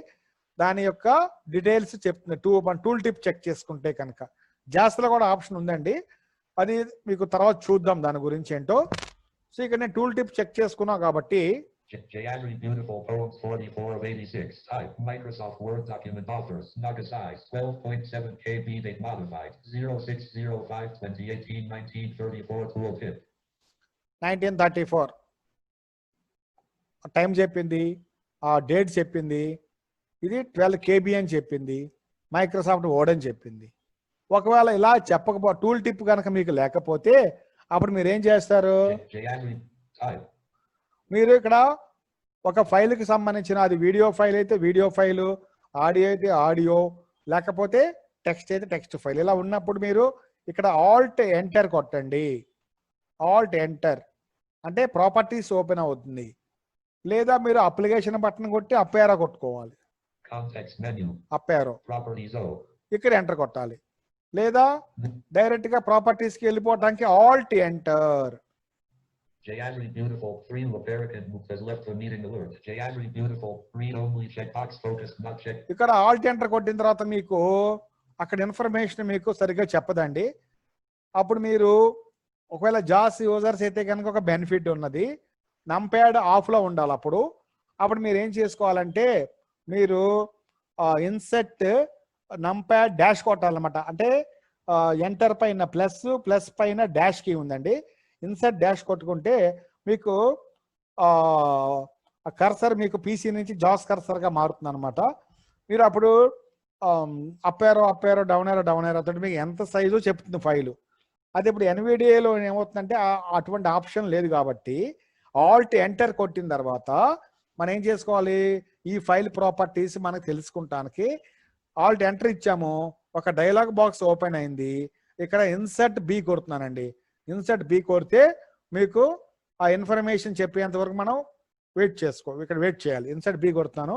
దాని యొక్క డీటెయిల్స్ చెప్తుంది. టూల్ టిప్ చెక్ చేసుకుంటే కనుక జాస్తిలో కూడా ఆప్షన్ ఉందండి, అది మీకు తర్వాత చూద్దాం దాని గురించి ఏంటో. సో ఇక్కడ నేను టూల్ టిప్ చెక్ చేసుకున్నాను కాబట్టి J Angry Beautiful Poems 44 of 86, type, Microsoft Word document authors, Naga size, 12.7 KB, date modified, 06/05/2018, 1934, tool tip. 1934 time చెప్పింది, ఆ డేట్ చెప్పింది, ఇది 12 KB అని చెప్పింది, మైక్రోసాఫ్ట్ వర్డ్ అని చెప్పింది. ఒకవేళ ఇలా టూల్ టిప్ కనుక మీకు లేకపోతే అప్పుడు మీరు ఏం చేస్తారు, మీరు ఇక్కడ ఒక ఫైల్కి సంబంధించిన అది వీడియో ఫైల్ అయితే వీడియో ఫైలు, ఆడియో అయితే ఆడియో, లేకపోతే టెక్స్ట్ అయితే టెక్స్ట్ ఫైల్, ఇలా ఉన్నప్పుడు మీరు ఇక్కడ ఆల్ట్ ఎంటర్ కొట్టండి. ఆల్ట్ ఎంటర్ అంటే ప్రాపర్టీస్ ఓపెన్ అవుతుంది. లేదా మీరు అప్లికేషన్ బటన్ కొట్టి అప్ యారో కొట్టుకోవాలి, అప్ యారో ఇక్కడ ఎంటర్ కొట్టాలి. లేదా డైరెక్ట్ గా ప్రాపర్టీస్కి వెళ్ళిపోవడానికి Alt enter. J Angry Beautiful 3 American has left the meeting alert. J Angry Beautiful read only checkbox focused not check. ఇక్కడ ఆల్ట్ ఎంటర్ కొట్టిన తర్వాత మీకు అక్కడ ఇన్ఫర్మేషన్ మీకు సరిగ్గా చెప్పదండి. అప్పుడు మీరు ఒకవేళ జాస్ యూజర్స్ అయితే కనుక ఒక బెనిఫిట్ ఉన్నది, నంప్యాడ్ ఆఫ్లో ఉండాలి. అప్పుడు మీరు ఏం చేసుకోవాలంటే మీరు ఇన్సెట్ నంప్యాడ్ డాష్ కొట్టాలన్నమాట. అంటే ఎంటర్ పైన ప్లస్ పైన డాష్ కీ ఉందండి. ఇన్సెట్ డాష్ కొట్టుకుంటే మీకు కర్సర్ మీకు పీసీ నుంచి జాస్ కర్సర్గా మారుతుంది అనమాట. మీరు అప్పుడు అప్ ఏరో డౌన్ ఏరో తోటి మీకు ఎంత సైజు చెప్తుంది ఫైలు. అది ఇప్పుడు ఎన్విడిఏలో ఏమవుతుందంటే అటువంటి ఆప్షన్ లేదు కాబట్టి ఆల్ట్ ఎంటర్ కొట్టిన తర్వాత మనం ఏం చేసుకోవాలి, ఈ ఫైల్ ప్రాపర్టీస్ మనకు తెలుసుకుంటానికి ఆల్ట్ ఎంటర్ ఇచ్చాము, ఒక డైలాగ్ బాక్స్ ఓపెన్ అయింది. ఇక్కడ ఇన్సర్ట్ బి కొడుతున్నానండి. ఇన్సర్ట్ బి కొడితే మీకు ఆ ఇన్ఫర్మేషన్ చెప్పేంత వరకు మనం ఇక్కడ వెయిట్ చేయాలి. ఇన్సర్ట్ బి కొడుతున్నాను.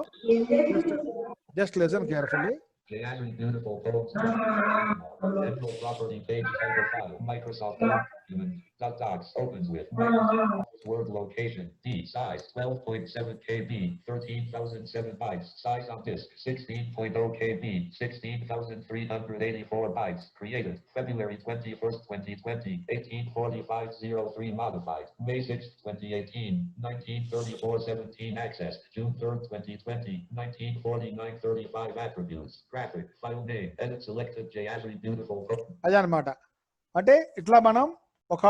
Just listen carefully. Jazzy Beautiful Photos. Central property page title file. Microsoft document. Docs opens with Microsoft Word location. D size 12.7 KB. 13,007 bytes. Size on disk 16.0 KB. 16,384 bytes. Created February 21st, 2020. 184503 modified. May 6th, 2018. 1934 17 accessed. June 3rd, 2020. 1949 35 attributes. Graphic, file name, edit selected Jazzy Beautiful. అదే అనమాట. అంటే ఇట్లా మనం ఒక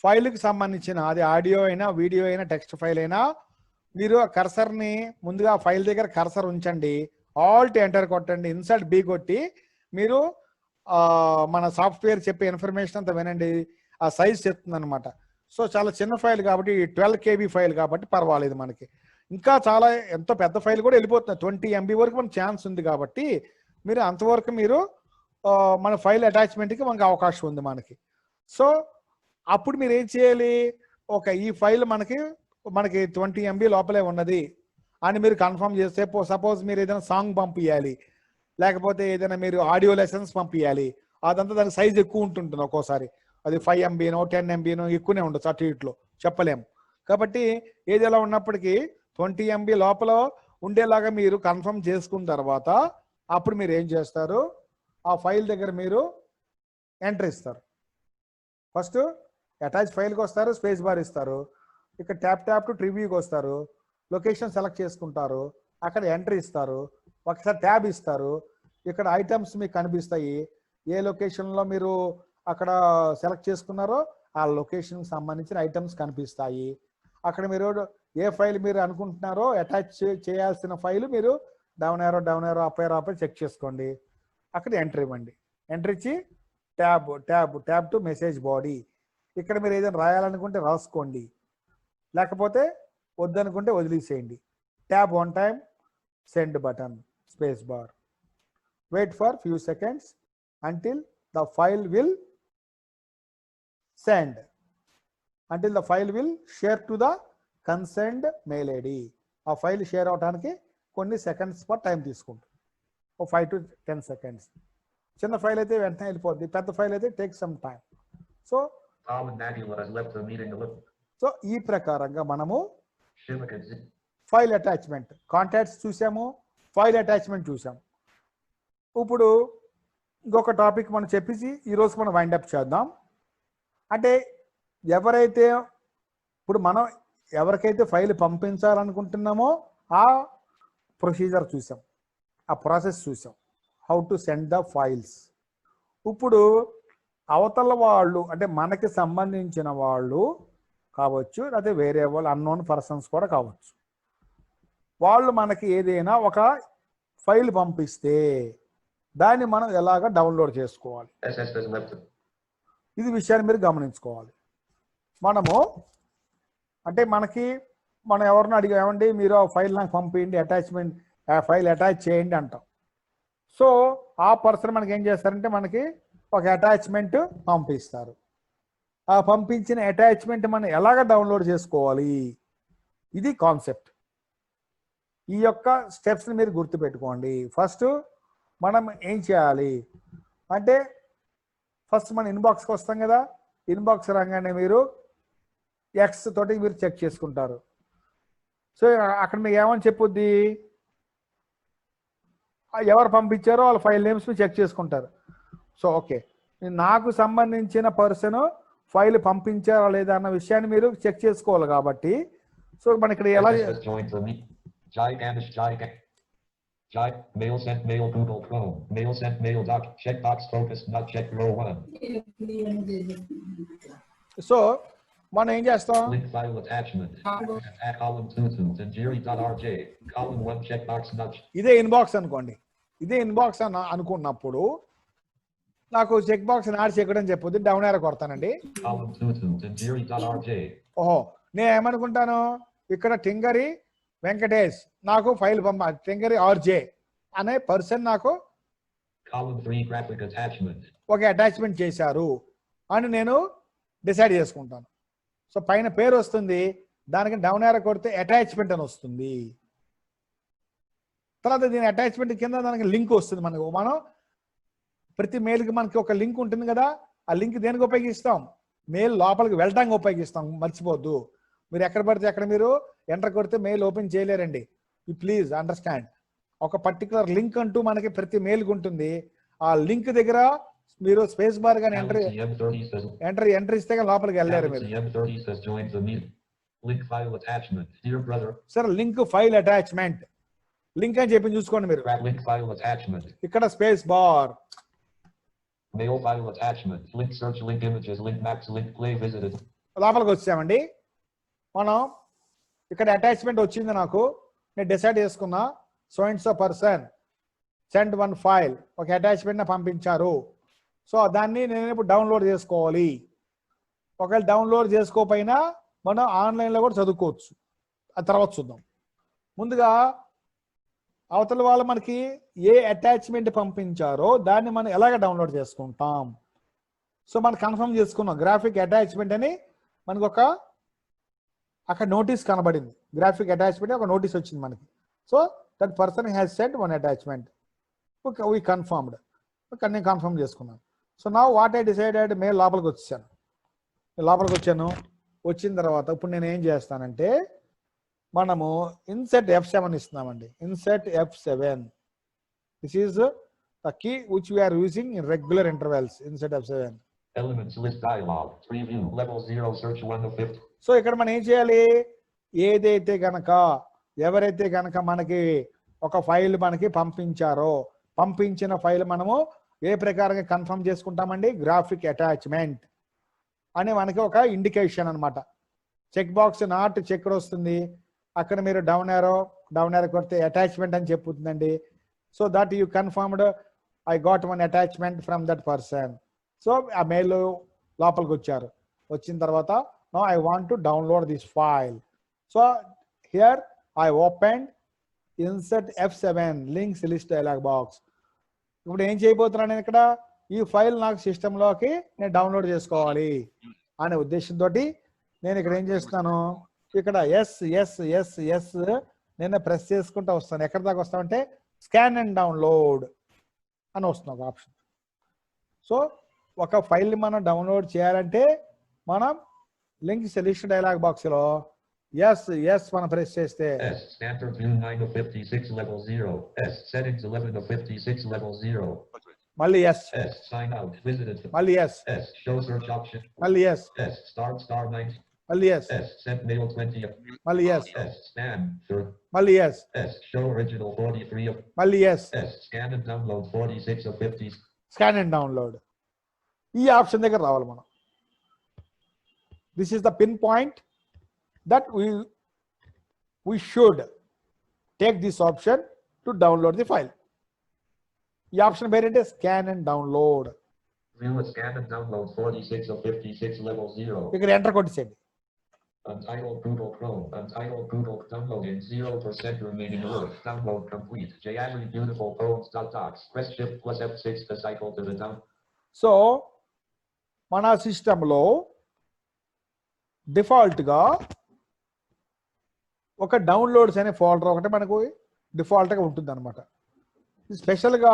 ఫైల్కి సంబంధించిన అది audio అయినా video అయినా టెక్స్ట్ ఫైల్ అయినా మీరు ఆ కర్సర్ని ముందుగా ఫైల్ దగ్గర కర్సర్ ఉంచండి, ఆల్ట్ ఎంటర్ కొట్టండి, ఇన్సర్ట్ బి కొట్టి మీరు మన సాఫ్ట్వేర్ చెప్పే ఇన్ఫర్మేషన్ అంతా వినండి. ఆ సైజ్ చెప్తుంది అనమాట. సో చాలా చిన్న ఫైల్ కాబట్టి 12 KB ఫైల్ కాబట్టి పర్వాలేదు. మనకి ఇంకా చాలా ఎంతో పెద్ద ఫైల్ కూడా వెళ్ళిపోతుంది. 20 MB వరకు మనకు ఛాన్స్ ఉంది కాబట్టి మీరు అంతవరకు మీరు మన ఫైల్ అటాచ్మెంట్కి మనకు అవకాశం ఉంది మనకి. సో అప్పుడు మీరు ఏం చేయాలి, ఈ ఫైల్ మనకి 20 MB లోపలే ఉన్నది అని మీరు కన్ఫర్మ్ చేస్తే, సపోజ్ మీరు ఏదైనా సాంగ్ పంపించాలి, లేకపోతే ఏదైనా మీరు ఆడియో లెసన్స్ పంపించాలి, అదంతా దానికి సైజ్ ఎక్కువ ఉంటుంటుంది. ఒక్కోసారి అది 5 MBనో 10 MBనో ఎక్కువనే ఉండొచ్చు, అటు ఇట్లో చెప్పలేము. కాబట్టి ఏది ఎలా ఉన్నప్పటికీ 20 MB లోపల ఉండేలాగా మీరు కన్ఫర్మ్ చేసుకున్న తర్వాత అప్పుడు మీరు ఏం చేస్తారు, ఆ ఫైల్ దగ్గర మీరు ఎంటర్ ఇస్తారు. ఫస్ట్ అటాచ్ ఫైల్కి వస్తారు, స్పేస్ బార్ ఇస్తారు, ఇక్కడ ట్యాప్ టు ట్రివ్యూకి వస్తారు, లొకేషన్ సెలెక్ట్ చేసుకుంటారు, అక్కడ ఎంటర్ ఇస్తారు, ఒకసారి ట్యాబ్ ఇస్తారు, ఇక్కడ ఐటమ్స్ మీకు కనిపిస్తాయి. ఏ లొకేషన్లో మీరు అక్కడ సెలెక్ట్ చేసుకున్నారో ఆ లొకేషన్కి సంబంధించిన ఐటమ్స్ కనిపిస్తాయి. అక్కడ మీరు ఏ ఫైల్ మీరు అనుకుంటున్నారో అటాచ్ చేయాల్సిన ఫైల్ మీరు డౌన్ ఏరో అప్ ఏరో చెక్ చేసుకోండి. అక్కడ ఎంటర్ ఇవ్వండి. ఎంటర్ ఇచ్చి ట్యాబ్ టు మెసేజ్ బాడీ. ఇక్కడ మీరు ఏదైనా రాయాలనుకుంటే రాసుకోండి, లేకపోతే వద్దనుకుంటే వదిలేసేయండి. Tab 1 time, send button, space bar. Wait for few seconds until the file will send, until the file will share to the concerned mail ID. ఆ ఫైల్ షేర్ అవడానికి కొన్ని సెకండ్స్ టైం తీసుకుంటుంది, 5 to 10 seconds. చిన్న file అయితే వెంటనే వెళ్ళిపోద్ది, పెద్ద file అయితే టేక్ సమ్ టైం. సో ఈ ప్రకారంగా మనము ఫైల్ అటాచ్మెంట్, కాంటాక్ట్స్ చూసాము, ఫైల్ అటాచ్మెంట్ చూసాము. ఇప్పుడు ఇంకొక టాపిక్ మనం చెప్పేసి ఈరోజు మనం వైండప్ చేద్దాం. అంటే ఎవరికైతే ఫైల్ పంపించాలనుకుంటున్నామో ఆ ప్రొసీజర్ చూసాం, ఆ ప్రాసెస్ చూసాం, how to send the files. ఇప్పుడు అవతల వాళ్ళు అంటే మనకి సంబంధించిన వాళ్ళు కావచ్చు, అదే వేరే వాళ్ళు అన్నోన్ పర్సన్స్ కూడా కావచ్చు, వాళ్ళు మనకి ఏదైనా ఒక ఫైల్ పంపిస్తే దాన్ని మనం ఎలాగ డౌన్లోడ్ చేసుకోవాలి, ఇది విషయాన్ని మీరు గమనించుకోవాలి. మనం ఎవరిని అడిగామండి, మీరు ఆ ఫైల్ నాకు పంపించండి, ఆ ఫైల్ అటాచ్ చేయండి అంటాం. సో ఆ పర్సన్ మనకి ఏం చేస్తారంటే మనకి ఒక అటాచ్మెంట్ పంపిస్తారు. ఆ పంపించిన అటాచ్మెంట్ మనం ఎలాగ డౌన్లోడ్ చేసుకోవాలి, ఇది కాన్సెప్ట్. ఈ యొక్క స్టెప్స్ని మీరు గుర్తుపెట్టుకోండి. ఫస్ట్ మనం ఏం చేయాలి అంటే, ఫస్ట్ మన ఇన్బాక్స్కి వస్తాం కదా, ఇన్బాక్స్ రాగానే మీరు ఎక్స్ తోటి మీరు చెక్ చేసుకుంటారు. సో అక్కడ మీకు ఏమని చెప్పుద్ది, ఎవరు పంపించారో వాళ్ళ ఫైల్ నేమ్స్ చెక్ చేసుకుంటారు. సో ఓకే, నాకు సంబంధించిన పర్సన్ ఫైల్ పంపించారా లేదా అన్న విషయాన్ని మీరు చెక్ చేసుకోవాలి కాబట్టి సో మన ఇక్కడ ఎలా SS joined the meet. Gigantish gigant. Mail sent mail Google Chrome. Mail sent mail doc. Checkbox focused not check row 1. So మనం ఏం చేస్తాం Link file attachment. At column 2 Tanjiri.rj. Column 1 checkbox nudge. ఇదే inbox అనుకోండి, ఇదే inbox అని అనుకున్నప్పుడు నాకు check box add చేయకూడదని చెప్పొద్దు, డౌన్ ఏరో కొడతానండి. Column 2 Tanjiri.rj. ఓహో నేను ఏమనుకుంటాను ఇక్కడ టింగరి వెంకటేష్ నాకు ఫైల్ టింగరి ఆర్జే అనే పర్సన్ నాకు Column 3 graphic attachment. ఒక అటాచ్మెంట్ చేశారు అని నేను డిసైడ్ చేసుకుంటాను. సో పైన పేరు వస్తుంది, దానికి డౌన్ ఏరో కొడితే అటాచ్మెంట్ అని వస్తుంది. తర్వాత దీని అటాచ్మెంట్ కింద దానికి లింక్ వస్తుంది. మనం ప్రతి మెయిల్కి మనకి ఒక లింక్ ఉంటుంది కదా, ఆ లింక్ దేనికి ఉపయోగిస్తాం, మెయిల్ లోపలికి వెళ్ళడానికి ఉపయోగిస్తాం. మర్చిపోద్దు, మీరు ఎక్కడ పడితే అక్కడ మీరు ఎంటర్ కొడితే మెయిల్ ఓపెన్ చేయలేరండి. You please understand. ఒక పర్టికులర్ లింక్ అంటూ మనకి ప్రతి మెయిల్కి ఉంటుంది. ఆ లింక్ దగ్గర మీరు స్పేస్ బార్ గాని ఎంటర్ ఇస్తే లోపలికి వెళ్ళారు మీరు. Sir link file attachment link అని చెప్పి చూసుకోండి మీరు. ఇక్కడ space bar Mail file attachment. Link search, link images, link maps, link play visited. లోపలికి వచ్చామండి. మనం ఇక్కడ అటాచ్మెంట్ వచ్చింది, నాకు నేను డిసైడ్ చేసుకున్నా so and so person send one file, ఒక అటాచ్మెంట్ పంపించారు. సో దాన్ని నేను ఇప్పుడు డౌన్లోడ్ చేసుకోవాలి. ఒకవేళ డౌన్లోడ్ చేసుకోకపోయినా మనం ఆన్లైన్లో కూడా చదువుకోవచ్చు, ఆ తర్వాత చూద్దాం. ముందుగా అవతల వాళ్ళు మనకి ఏ అటాచ్మెంట్ పంపించారో దాన్ని మనం ఎలాగ డౌన్లోడ్ చేసుకుంటాం. సో మనం కన్ఫర్మ్ చేసుకున్నాం గ్రాఫిక్ అటాచ్మెంట్ అని మనకు ఒక అక్కడ నోటీస్ కనబడింది. గ్రాఫిక్ అటాచ్మెంట్ ఒక నోటీస్ వచ్చింది మనకి. So that person has sent one attachment. We confirmed, నేను కన్ఫర్మ్ చేసుకున్నాను. సో నా వాట్ ఐ డిసైడెడ్, మెయిల్ లోపలికి వచ్చాను. వచ్చిన తర్వాత ఇప్పుడు నేను ఏం చేస్తానంటే మనము ఇన్సెట్ F7 ఇస్తున్నామండి. Insert F7, this is the key which we are using in regular intervals. Insert F7 Elements list dialog. Preview level 0 search 1 of 5. So ఇక్కడ మనం ఏం చేయాలి, ఏదైతే గనక ఎవరైతే గనక మనకి ఒక ఫైల్ మనకి పంపించారో పంపించిన ఫైల్ మనము ఏ ప్రకారంగా కన్ఫర్మ్ చేసుకుంటామండి, గ్రాఫిక్ అటాచ్మెంట్ అని మనకి ఒక ఇండికేషన్ అనమాట. చెక్ బాక్స్ నాట్ చెక్ వస్తుంది, అక్కడ మీరు డౌన్ ఏరో కొడితే అటాచ్మెంట్ అని చెప్పుతుందండి. So that you confirmed I got one attachment from that person. So ఆ మెయిల్ లోపలికి వచ్చారు. వచ్చిన తర్వాత no I want to download this file. So here I open insert F7 links list dialog box. ఇప్పుడు ఏం చేయబోతున్నాను నేను ఇక్కడ, ఈ ఫైల్ నాకు సిస్టంలోకి నేను డౌన్లోడ్ చేసుకోవాలి అనే ఉద్దేశంతో నేను ఇక్కడ ఏం చేస్తున్నాను, ఇక్కడ ఎస్ నేను ప్రెస్ చేసుకుంటూ వస్తాను. ఎక్కడ దాకా వస్తామంటే స్కాన్ అండ్ డౌన్లోడ్ అని వస్తుంది ఒక ఆప్షన్. సో ఒక ఫైల్ని మనం డౌన్లోడ్ చేయాలంటే మనం లింక్ సెలెక్షన్ డైలాగ్ బాక్స్లో ఎస్ మనం ప్రెస్ చేస్తే Standard view 9 of 56 level 0. Settings 11 of 56 level 0. మళ్ళీ ఎస్ Sign out visited. మళ్ళీ ఎస్ Show search option. మళ్ళీ ఎస్ Start star 9. మళ్ళీ ఎస్ Sent mail 20 of. మళ్ళీ ఎస్ Scan through. మళ్ళీ ఎస్ Show original 43 of. మళ్ళీ S Scan and download 46 of 50. Scan and download. ఈ option దగ్గర రావాలి మనం. This is the pinpoint that we should take this option to download the file. The option పేరేంటే scan and download. View a scan and download 46 of 56 level 0. ఇక్కడ enter కొట్టేసేయండి. Untitled Google Chrome. Untitled Google downloading 0% remaining work. Download complete. Jayasri beautiful poems.docs. Press shift plus F6 to cycle to the down. So మన సిస్టంలో డిఫాల్ట్గా ఒక downloads అనే folder ఒకటి మనకు డిఫాల్ట్గా ఉంటుంది అనమాట. స్పెషల్గా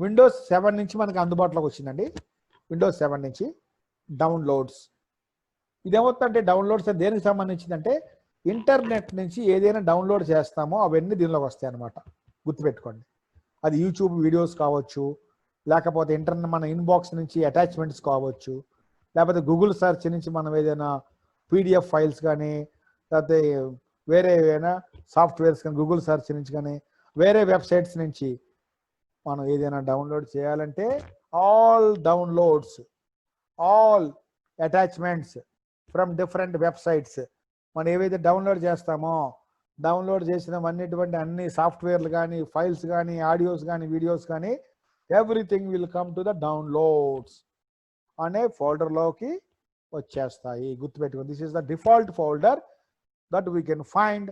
విండోస్ 7 నుంచి మనకు అందుబాటులోకి వచ్చిందండి. విండోస్ 7 నుంచి డౌన్లోడ్స్. ఇదేమవుతుందంటే డౌన్లోడ్స్ దేనికి సంబంధించిందంటే ఇంటర్నెట్ నుంచి ఏదైనా డౌన్లోడ్ చేస్తామో అవన్నీ దీనిలోకి వస్తాయి అనమాట. గుర్తుపెట్టుకోండి, అది యూట్యూబ్ వీడియోస్ కావచ్చు, లేకపోతే ఇంటర్నెట్ మన ఇన్బాక్స్ నుంచి అటాచ్మెంట్స్ కావచ్చు, లేకపోతే గూగుల్ సెర్చ్ నుంచి మనం ఏదైనా పీడిఎఫ్ ఫైల్స్ కానీ లేకపోతే వేరే ఏదైనా సాఫ్ట్వేర్స్ కానీ గూగుల్ సెర్చ్ నుంచి కానీ వేరే వెబ్సైట్స్ నుంచి మనం ఏదైనా డౌన్లోడ్ చేయాలంటే all downloads all attachments from different websites మనం ఏవైతే డౌన్లోడ్ చేస్తామో డౌన్లోడ్ చేసినవన్నిటువంటి అన్ని సాఫ్ట్వేర్లు కానీ ఫైల్స్ కానీ ఆడియోస్ కానీ వీడియోస్ కానీ everything will come to the downloads అనే ఫోల్డర్లోకి వచ్చేస్తాయి. గుర్తుపెట్టుకోండి, this is the default folder that we can find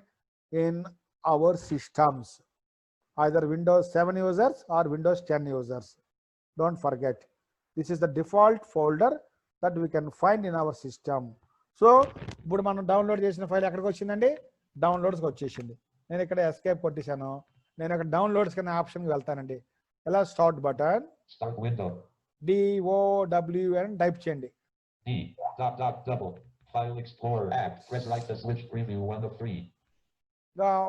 in our systems, either Windows 7 users or Windows 10 users. Don't forget, this is the default folder that we can find in our system. So ఇప్పుడు మనం download చేసిన file ఎక్కడికి వచ్చిందండి, డౌన్లోడ్స్కి వచ్చేసింది. నేను ఇక్కడ escape కొట్టేశాను, నేను ఇక్కడ డౌన్లోడ్స్ కన్నా ఆప్షన్కి వెళ్తానండి. ఎలా start button Start window. DOW అని టైప్ చేయండి. Double. File Explorer app. Press right to switch preview 1 of 3.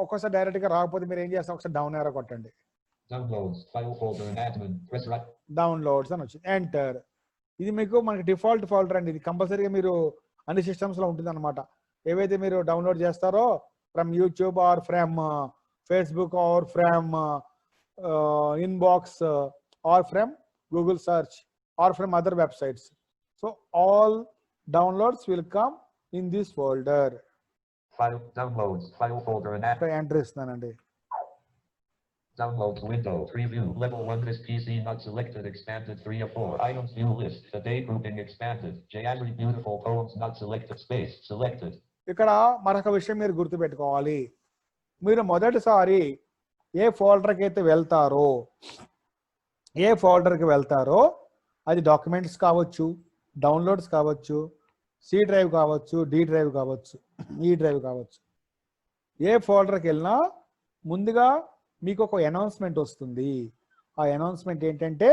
ఒక్కోసారి డైరెక్ట్ గా రాకపోతే మీరు ఏం చేస్తారు, ఒకసారి డౌన్ ఏరో కొట్టండి. Downloads. File folder and admin. Press right. Downloads అని వచ్చింది, ఎంటర్. ఇది మీకు మనకి డిఫాల్ట్ ఫోల్డర్ అండి. ఇది కంపల్సరీగా మీరు అన్ని సిస్టమ్స్ లో ఉంటుంది అనమాట. ఏవైతే మీరు డౌన్లోడ్ చేస్తారో from YouTube or from Facebook or from inbox or from Google search or from other websites. So all downloads will come in this folder. File downloads. File folder and app. Enter ఇస్తున్నానండి. Downloads window. Preview. Level 1 list PC not selected. Expanded 3 of 4. Items view list. The day grouping expanded. Jayasri beautiful poems not selected. Space selected. ఇక్కడ మరొక విషయం మీరు గుర్తుపెట్టుకోవాలి. మీరు మొదటిసారి ఏ ఫోల్డర్కి అయితే వెళ్తారో అది డాక్యుమెంట్స్ కావచ్చు, డౌన్లోడ్స్ కావచ్చు, సి డ్రైవ్ కావచ్చు, డి డ్రైవ్ కావచ్చు, ఈ డ్రైవ్ కావచ్చు. ఏ ఫోల్డర్కి వెళ్ళినా ముందుగా మీకు ఒక అనౌన్స్మెంట్ వస్తుంది. ఆ అనౌన్స్మెంట్ ఏంటంటే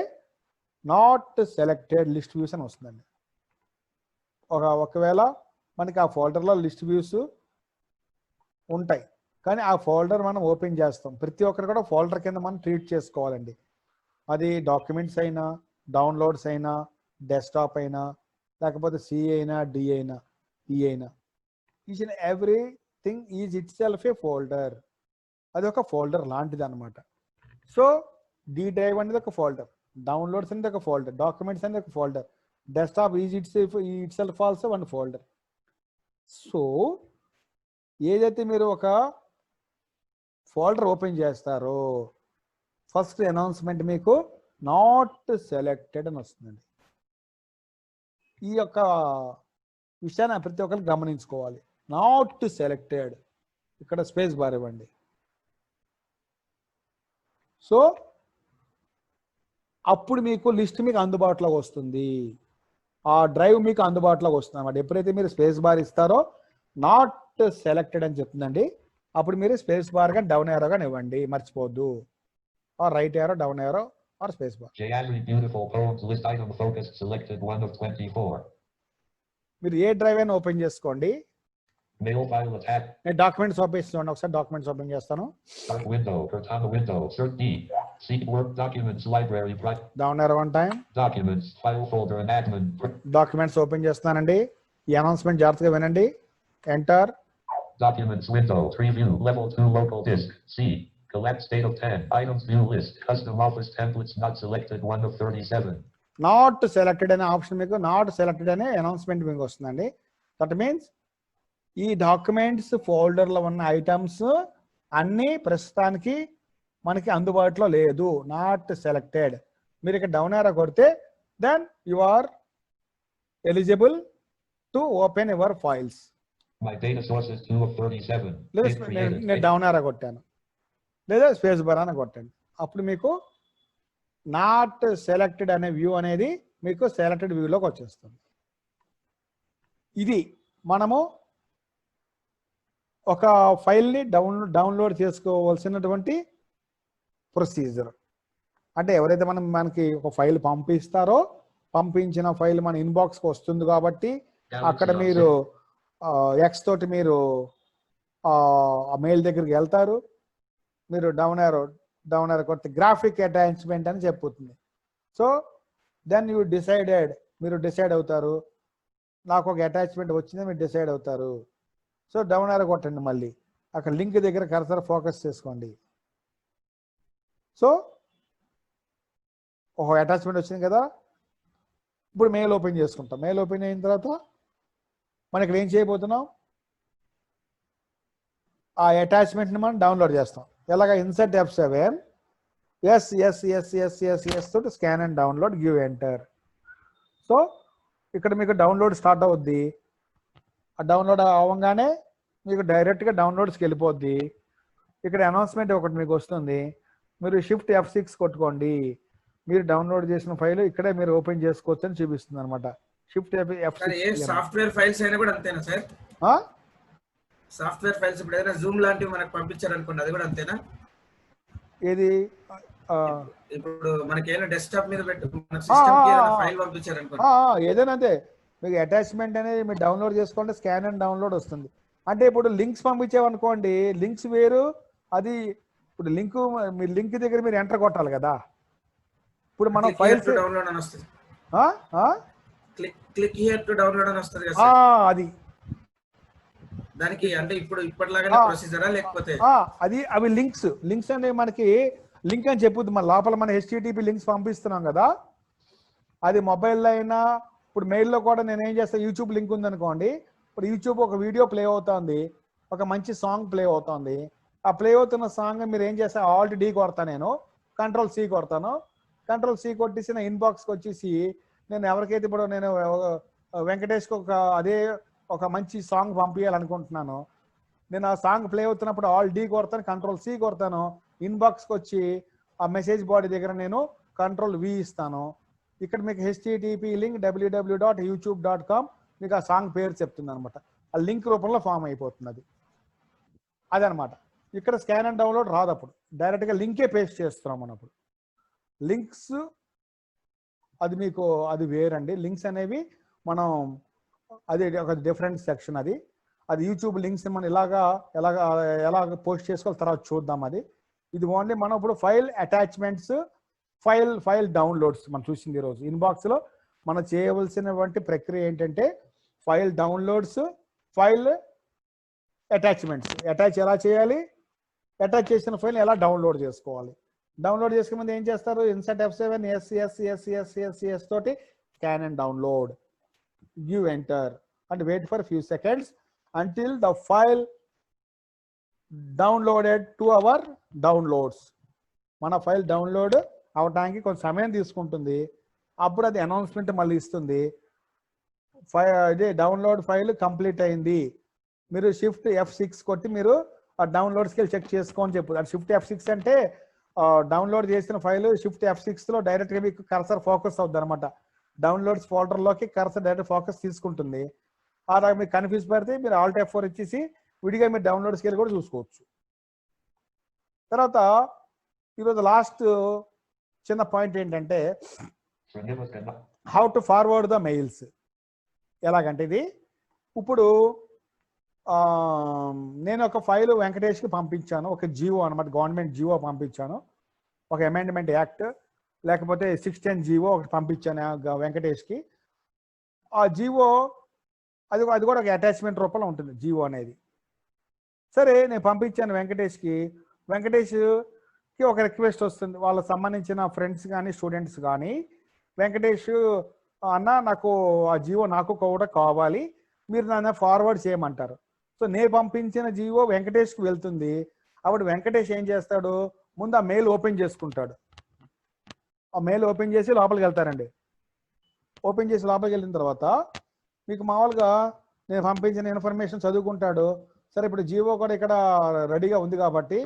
నాట్ సెలెక్టెడ్ లిస్ట్ వ్యూస్ అని వస్తుందండి. ఒకవేళ మనకి ఆ ఫోల్డర్లో లిస్ట్ వ్యూస్ ఉంటాయి, కానీ ఆ ఫోల్డర్ మనం ఓపెన్ చేస్తాం. ప్రతి ఒక్కరు కూడా ఫోల్డర్ కింద మనం ట్రీట్ చేసుకోవాలండి. అది డాక్యుమెంట్స్ అయినా, డౌన్లోడ్స్ అయినా, డెస్క్టాప్ అయినా, లేకపోతే సి అయినా, డి అయినా, ఈ అయినా, each and everything is it self A folder. అది ఒక ఫోల్డర్ లాంటిది అనమాట. సో డి డ్రైవ్ అనేది ఒక ఫోల్డర్, డౌన్లోడ్స్ అనేది ఒక ఫోల్డర్, డాక్యుమెంట్స్ అనేది ఒక folder, desktop is it self also one folder. So ఏదైతే మీరు ఒక ఫోల్డర్ ఓపెన్ చేస్తారో ఫస్ట్ అనౌన్స్మెంట్ మీకు నాట్ సెలెక్టెడ్ అని వస్తుందండి. ఈ యొక్క విషయాన్ని ప్రతి ఒక్కరు గమనించుకోవాలి. నాట్ సెలెక్టెడ్, ఇక్కడ స్పేస్ బార్ ఇవ్వండి. సో అప్పుడు మీకు లిస్ట్ మీకు అందుబాటులోకి వస్తుంది, ఆ డ్రైవ్ మీకు అందుబాటులోకి వస్తుంది అన్నమాట. ఎప్పుడైతే మీరు స్పేస్ బార్ ఇస్తారో నాట్ సెలెక్టెడ్ అని చెప్తుందండి, అప్పుడు మీరు స్పేస్ బార్ గా డౌన్ ఏరోగా ఇవ్వండి, మర్చిపోవద్దు. Or right arrow, down arrow or space bar. Jayasri beautiful poems list item focused selected 1 of 24. మీరు ఏ డ్రైవ్ అయినా ఓపెన్ చేసుకోండి. Mail file attached. నేను డాక్యుమెంట్స్ ఓపెన్ చేస్తాను, ఒకసారి డాక్యుమెంట్స్ ఓపెన్ చేస్తాను. Start window. Cortana window. Cert D. Seek work documents library. Down aero one time. Documents. File folder and admin. Documents open చేస్తానండి. ఈ announcement జాగ్రత్తగా వినండి. Enter. Documents window. Preview. Level 2 local disk. C. Collect state of 10. Items view list. Custom office templates not selected 1 of 37. Not selected అనే option మీకు not selected అనే announcement మీకు వస్తుందండి. That means ఈ డాక్యుమెంట్స్ ఫోల్డర్లో ఉన్న ఐటమ్స్ అన్నీ ప్రస్తుతానికి మనకి అందుబాటులో లేదు, నాట్ సెలెక్టెడ్. మీరు ఇక్కడ డౌన్ ఏరో కొడితే then you are eligible to open your files. My data source is 2 of 37. నేను డౌన్ ఏరో కొట్టాను, లేదా స్పేస్ బార్ అని కొట్టండి. అప్పుడు మీకు నాట్ సెలెక్టెడ్ అనే వ్యూ అనేది మీకు సెలెక్టెడ్ వ్యూలోకి వచ్చేస్తుంది. ఇది మనము ఒక ఫైల్ని డౌన్లోడ్ చేసుకోవాల్సినటువంటి ప్రొసీజర్. అంటే ఎవరైతే మనకి ఒక ఫైల్ పంపిస్తారో పంపించిన ఫైల్ మన ఇన్బాక్స్కి వస్తుంది కాబట్టి అక్కడ మీరు ఎక్స్ తోటి మీరు ఆ మెయిల్ దగ్గరికి వెళ్తారు. మీరు డౌన్ ఏరో కొడితే గ్రాఫిక్ అటాచ్మెంట్ అని చెప్పుతుంది. సో దెన్ మీరు డిసైడ్ అవుతారు నాకు ఒక అటాచ్మెంట్ వచ్చిందని మీరు డిసైడ్ అవుతారు. సో డౌన్ యారో కొట్టండి, మళ్ళీ అక్కడ లింక్ దగ్గర కర్సర్ ఫోకస్ చేసుకోండి. సో ఒక అటాచ్మెంట్ వచ్చింది కదా, ఇప్పుడు మెయిల్ ఓపెన్ చేసుకుంటాం. మెయిల్ ఓపెన్ అయిన తర్వాత మనం ఇక్కడ ఏం చేయబోతున్నాం, ఆ అటాచ్మెంట్ని మనం డౌన్లోడ్ చేస్తాం. ఎలాగ ఇన్సర్ట్ F7 ఎస్ తోటి scan and download, give enter. So ఇక్కడ మీకు డౌన్లోడ్ స్టార్ట్ అవుద్ది. ఆ డౌన్లోడ్ అవ్వగానే మీకు డైరెక్ట్గా డౌన్లోడ్స్కి వెళ్ళిపోద్ది. ఇక్కడ అనౌన్స్మెంట్ ఒకటి మీకు వస్తుంది, మీరు షిఫ్ట్ F6 కొట్టుకోండి, మీరు డౌన్లోడ్ చేసిన ఫైల్ ఇక్కడే మీరు ఓపెన్ చేసుకోవచ్చు అని చూపిస్తుంది అనమాట. Shift F6. సాఫ్ట్వేర్ ఫైల్స్ అయినా కూడా అంతేనా సార్? సాఫ్ట్వేర్ ఫైల్స్ ఇప్పుడు ఏదైనా జూమ్ లాంటివి మనకు పంపించారు అనుకోండి, అది కూడా అంతేనా? ఏది ఇప్పుడు మనకి ఏదైనా డెస్క్టాప్ మీద పెట్టి మన సిస్టమ్ కి ఏదైనా ఫైల్ పంపించారు అనుకోండి, ఏదైనా అంతే. మీకు అటాచ్మెంట్ అనేది మీరు డౌన్లోడ్ చేసుకోండి, స్కాన్ అండ్ డౌన్లోడ్ వస్తుంది. అంటే ఇప్పుడు లింక్స్ పంపించామనుకోండి, లింక్స్ వేరు. అది ఇప్పుడు లింక్, మీ లింక్ దగ్గర మీరు ఎంటర్ కొట్టాలి కదా. ఇప్పుడు మనం ఫైల్స్ డౌన్లోడ్ అని వస్తుంది, క్లిక్ హియర్ టు డౌన్లోడ్ అని వస్తుంది కదా అది. దానికి అంటే ఇప్పుడు ఇప్పటిలాగానే ప్రొసీజరా లేకపోతే అది అవి లింక్స్ అంటే మనకి లింక్ అని చెప్పుద్ది. మన లోపల మన HTTP లింక్స్ పంపిస్తున్నాం కదా, అది మొబైల్లో అయినా ఇప్పుడు మెయిల్లో కూడా నేను ఏం చేస్తాను, యూట్యూబ్ లింక్ ఉందనుకోండి, ఇప్పుడు యూట్యూబ్ ఒక వీడియో ప్లే అవుతుంది, ఒక మంచి సాంగ్ ప్లే అవుతుంది. ఆ ప్లే అవుతున్న సాంగ్ మీరు ఏం చేస్తారు, Alt D కొడతాను, నేను Ctrl C కొడతాను. Ctrl C కొట్టేసి నా ఇన్బాక్స్కి వచ్చేసి నేను ఎవరికైతే ఇప్పుడు నేను వెంకటేష్కి ఒక మంచి సాంగ్ పంపించాలనుకుంటున్నాను, నేను ఆ సాంగ్ ప్లే అవుతున్నప్పుడు Alt D కొడతాను, Ctrl C కొడతాను, ఇన్బాక్స్కి వచ్చి ఆ మెసేజ్ బాడీ దగ్గర నేను Ctrl V ఇస్తాను. ఇక్కడ మీకు HTTP లింక్ www.youtube.com మీకు ఆ సాంగ్ పేరు చెప్తుంది అనమాట. ఆ లింక్ రూపంలో ఫామ్ అయిపోతుంది అది. అదనమాట. ఇక్కడ స్కాన్ అండ్ డౌన్లోడ్ రాదు, అప్పుడు డైరెక్ట్గా లింకే పేస్ట్ చేస్తున్నాం మనం. అప్పుడు లింక్స్ అది మీకు అది వేరండి. లింక్స్ అనేవి మనం అది ఒక డిఫరెంట్ సెక్షన్. అది యూట్యూబ్ లింక్స్ మనం ఎలాగ పోస్ట్ చేసుకోవాలి తర్వాత చూద్దాం. ఇది ఓన్లీ మనం ఇప్పుడు ఫైల్ అటాచ్మెంట్స్, ఫైల్ డౌన్లోడ్స్ మనం చూసింది ఈరోజు. ఇన్బాక్స్లో మనం చేయవలసినటువంటి ప్రక్రియ ఏంటంటే file downloads, file attachments. Attach ఎలా చేయాలి, అటాచ్ చేసిన ఫైల్ ఎలా డౌన్లోడ్ చేసుకోవాలి. డౌన్లోడ్ చేసుకునే ముందు ఏం చేస్తారు, ఇన్సర్ట్ F7 ఎస్ తోటి scan and download, give enter and wait for few seconds until the file downloaded to our downloads. మన ఫైల్ డౌన్లోడ్ అవడానికి కొంచెం సమయం తీసుకుంటుంది. అప్పుడు అది అనౌన్స్మెంట్ మళ్ళీ ఇస్తుంది, ఇదే డౌన్లోడ్ ఫైల్ కంప్లీట్ అయింది. మీరు షిఫ్ట్ F6 కొట్టి మీరు ఆ డౌన్లోడ్ స్కిల్ చెక్ చేసుకోని చెప్పు. అది షిఫ్ట్ F6 అంటే డౌన్లోడ్ చేసిన ఫైల్ షిఫ్ట్ F6లో డైరెక్ట్గా మీకు కర్సర్ ఫోకస్ అవుతుంది అనమాట. డౌన్లోడ్స్ ఫోల్డర్లోకి కర్సర్ డైరెక్ట్ ఫోకస్ తీసుకుంటుంది. అలాగే మీకు కన్ఫ్యూజ్ పడితే మీరు Alt F4 ఇచ్చేసి విడిగా మీరు డౌన్లోడ్ స్కేల్ కూడా చూసుకోవచ్చు. తర్వాత ఈరోజు లాస్ట్ చిన్న పాయింట్ ఏంటంటే how to forward the mails. ఎలాగంటే ఇది ఇప్పుడు నేను ఒక ఫైల్ వెంకటేష్కి పంపించాను, ఒక జియో అనమాట, గవర్నమెంట్ జియో పంపించాను, ఒక అమెండ్మెంట్ యాక్ట్ లేకపోతే 610 జియో ఒకటి పంపించాను వెంకటేష్కి. ఆ జియో అది కూడా ఒక అటాచ్మెంట్ రూపంలో ఉంటుంది జియో అనేది. సరే నేను పంపించాను వెంకటేష్కి. వెంకటేష్కి ఒక రిక్వెస్ట్ వస్తుంది, వాళ్ళకి సంబంధించిన ఫ్రెండ్స్ కానీ స్టూడెంట్స్ కానీ, వెంకటేష్ అన్న నాకు ఆ జియో నాకు కూడా కావాలి, మీరు నన్ను ఫార్వర్డ్ చేయమంటారు. సో నేను పంపించిన జియో వెంకటేష్కి వెళ్తుంది. అప్పుడు వెంకటేష్ ఏం చేస్తాడు, ముందు ఆ మెయిల్ ఓపెన్ చేసుకుంటాడు. ఆ మెయిల్ ఓపెన్ చేసి లోపలికి వెళ్తారండి. ఓపెన్ చేసి లోపలికి వెళ్ళిన తర్వాత మీకు మామూలుగా నేను పంపించిన ఇన్ఫర్మేషన్ చదువుకుంటాడు. సరే ఇప్పుడు జియో కూడా ఇక్కడ రెడీగా ఉంది కాబట్టి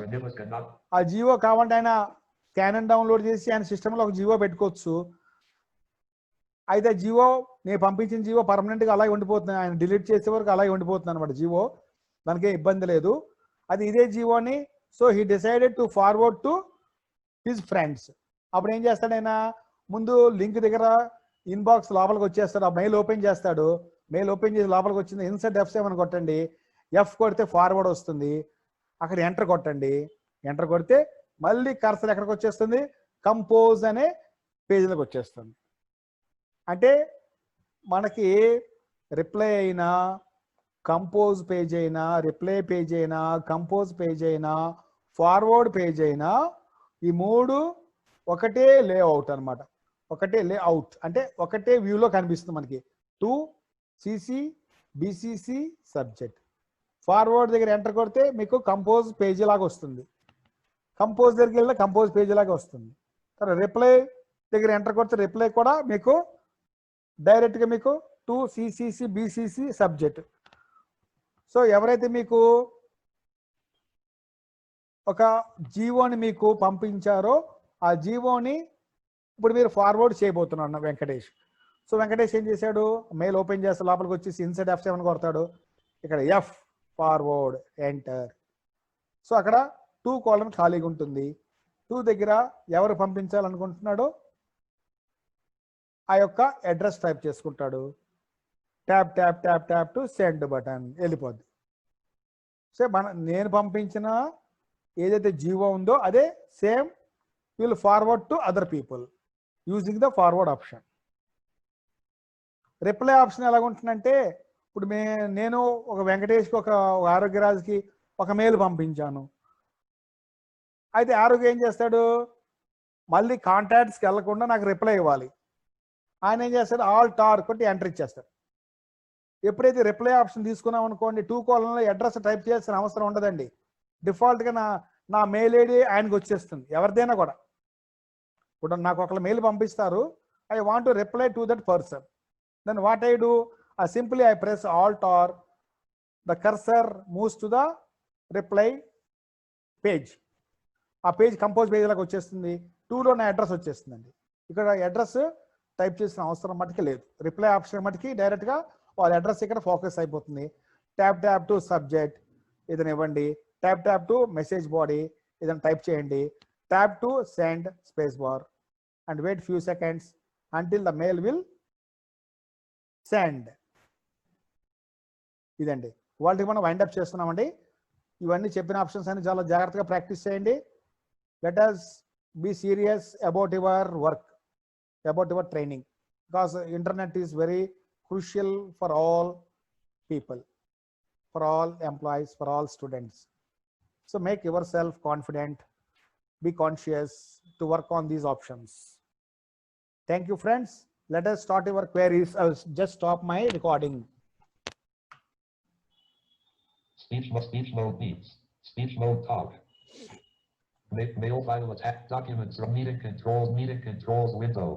ఆ జియో కావాలంటే ఆయన స్కాన్ అండ్ డౌన్లోడ్ చేసి ఆయన సిస్టంలో ఒక జియో పెట్టుకోవచ్చు. అయితే జియో నేను పంపించిన జియో పర్మనెంట్గా అలాగే ఉండిపోతుంది, ఆయన డిలీట్ చేసే వరకు అలాగే ఉండిపోతుంది అనమాట జియో, దానికే ఇబ్బంది లేదు. అది ఇదే Gionee so he decided to forward to his friends. అప్పుడు ఏం చేస్తాడు ఆయన, ముందు లింక్ దగ్గర ఇన్బాక్స్ లోపలికి వచ్చేస్తాడు, ఆ మెయిల్ ఓపెన్ చేస్తాడు. మెయిల్ ఓపెన్ చేసి లోపలికి వచ్చింది, ఇన్సర్ట్ F7 కొట్టండి, F కొడితే ఫార్వర్డ్ వస్తుంది, అక్కడ ఎంటర్ కొట్టండి. ఎంటర్ కొడితే మళ్ళీ కర్సర్ ఎక్కడికి వచ్చేస్తుంది, కంపోజ్ అనే పేజీలోకి వచ్చేస్తుంది. అంటే మనకి రిప్లై అయినా, కంపోజ్ పేజ్ అయినా, రిప్లై పేజ్ అయినా, కంపోజ్ పేజ్ అయినా, ఫార్వర్డ్ పేజ్ అయినా, ఈ మూడు ఒకటే లేఅవుట్ అన్నమాట. ఒకటే లేఅవుట్ అంటే ఒకటే వ్యూలో కనిపిస్తుంది మనకి. To CC BCC subject. Forward దగ్గర ఎంటర్ కొడితే మీకు కంపోజ్ పేజీ లాగా వస్తుంది. కంపోజ్ దగ్గరికి వెళ్ళిన కంపోజ్ పేజీ లాగా వస్తుంది. తర్వాత రిప్లై దగ్గర ఎంటర్ కొడితే రిప్లై కూడా మీకు డైరెక్ట్గా మీకు టు సిసిసి బిసిసి సబ్జెక్ట్. సో ఎవరైతే మీకు ఒక జీవోని మీకు పంపించారో ఆ జీవోని ఇప్పుడు మీరు ఫార్వర్డ్ చేయబోతున్నాడు వెంకటేష్. సో వెంకటేష్ ఏం చేశాడు, మెయిల్ ఓపెన్ చేస్తే లోపలికి వచ్చి ఇన్సైడ్ F7 కొడతాడు. ఇక్కడ ఎఫ్ ఫార్వర్డ్ ఎంటర్. సో అక్కడ 2 కాలమ్ ఖాళీగా ఉంటుంది. 2 దగ్గర ఎవరు పంపించాలనుకుంటున్నాడో ఆ యొక్క అడ్రస్ టైప్ చేసుకుంటాడు. Tap tap tap tap to send button వెళ్ళిపోద్ది. సో నేను పంపించిన ఏదైతే జీవో ఉందో అదే same will forward to other people using the forward option. Reply option ఎలాగుంటుందంటే ఇప్పుడు నేను ఒక వెంకటేష్కి ఒక ఆరోగ్యరాజుకి ఒక మెయిల్ పంపించాను. అయితే ఆరోగ్య ఏం చేస్తాడు, మళ్ళీ కాంటాక్ట్స్కి వెళ్లకుండా నాకు రిప్లై ఇవ్వాలి. ఆయన ఏం చేస్తాడు, ఆల్ టార్ కొట్టి ఎంటర్ ఇచ్చేస్తాడు. ఎప్పుడైతే రిప్లై ఆప్షన్ తీసుకున్నాం అనుకోండి, 2 కాలంలో అడ్రస్ టైప్ చేయాల్సిన అవసరం ఉండదండి. డిఫాల్ట్గా నా మెయిల్ ఐడి ఆయనకు వచ్చేస్తుంది, ఎవరిదైనా కూడా. ఇప్పుడు నాకు ఒకళ్ళు మెయిల్ పంపిస్తారు, I want to reply to that person. Then what I do, simply I press alt or the cursor moves to the reply page. ఆ పేజ్ కంపోజ్ పేజ్ లాగా వచ్చేస్తుంది. 2లో నా అడ్రస్ వచ్చేస్తుందండి. ఇక్కడ అడ్రస్ టైప్ చేసిన అవసరం మటుకు లేదు. రిప్లై ఆప్షన్ మటుకి డైరెక్ట్గా వాళ్ళ అడ్రస్ ఇక్కడ ఫోకస్ అయిపోతుంది. ట్యాప్ ట్యాప్ టు సబ్జెక్ట్ ఏదైనా ఇవ్వండి, tab tap to message body ఏదైనా టైప్ చేయండి, tab to send space bar and wait few seconds until the mail will send. ఇదండి వాళ్ళకి మనం వైండప్ చేస్తున్నామండి. ఇవన్నీ చెప్పిన ఆప్షన్స్ అన్ని చాలా జాగ్రత్తగా ప్రాక్టీస్ చేయండి. Let us be serious about your work, about your training, because internet is very crucial for all people, for all employees, for all students. So make yourself confident, be conscious to work on these options. Thank you, friends. Let us start your queries. I will just stop my recording. Speech mode needs. Speech mode talk. Mail file attack documents from meeting controls window.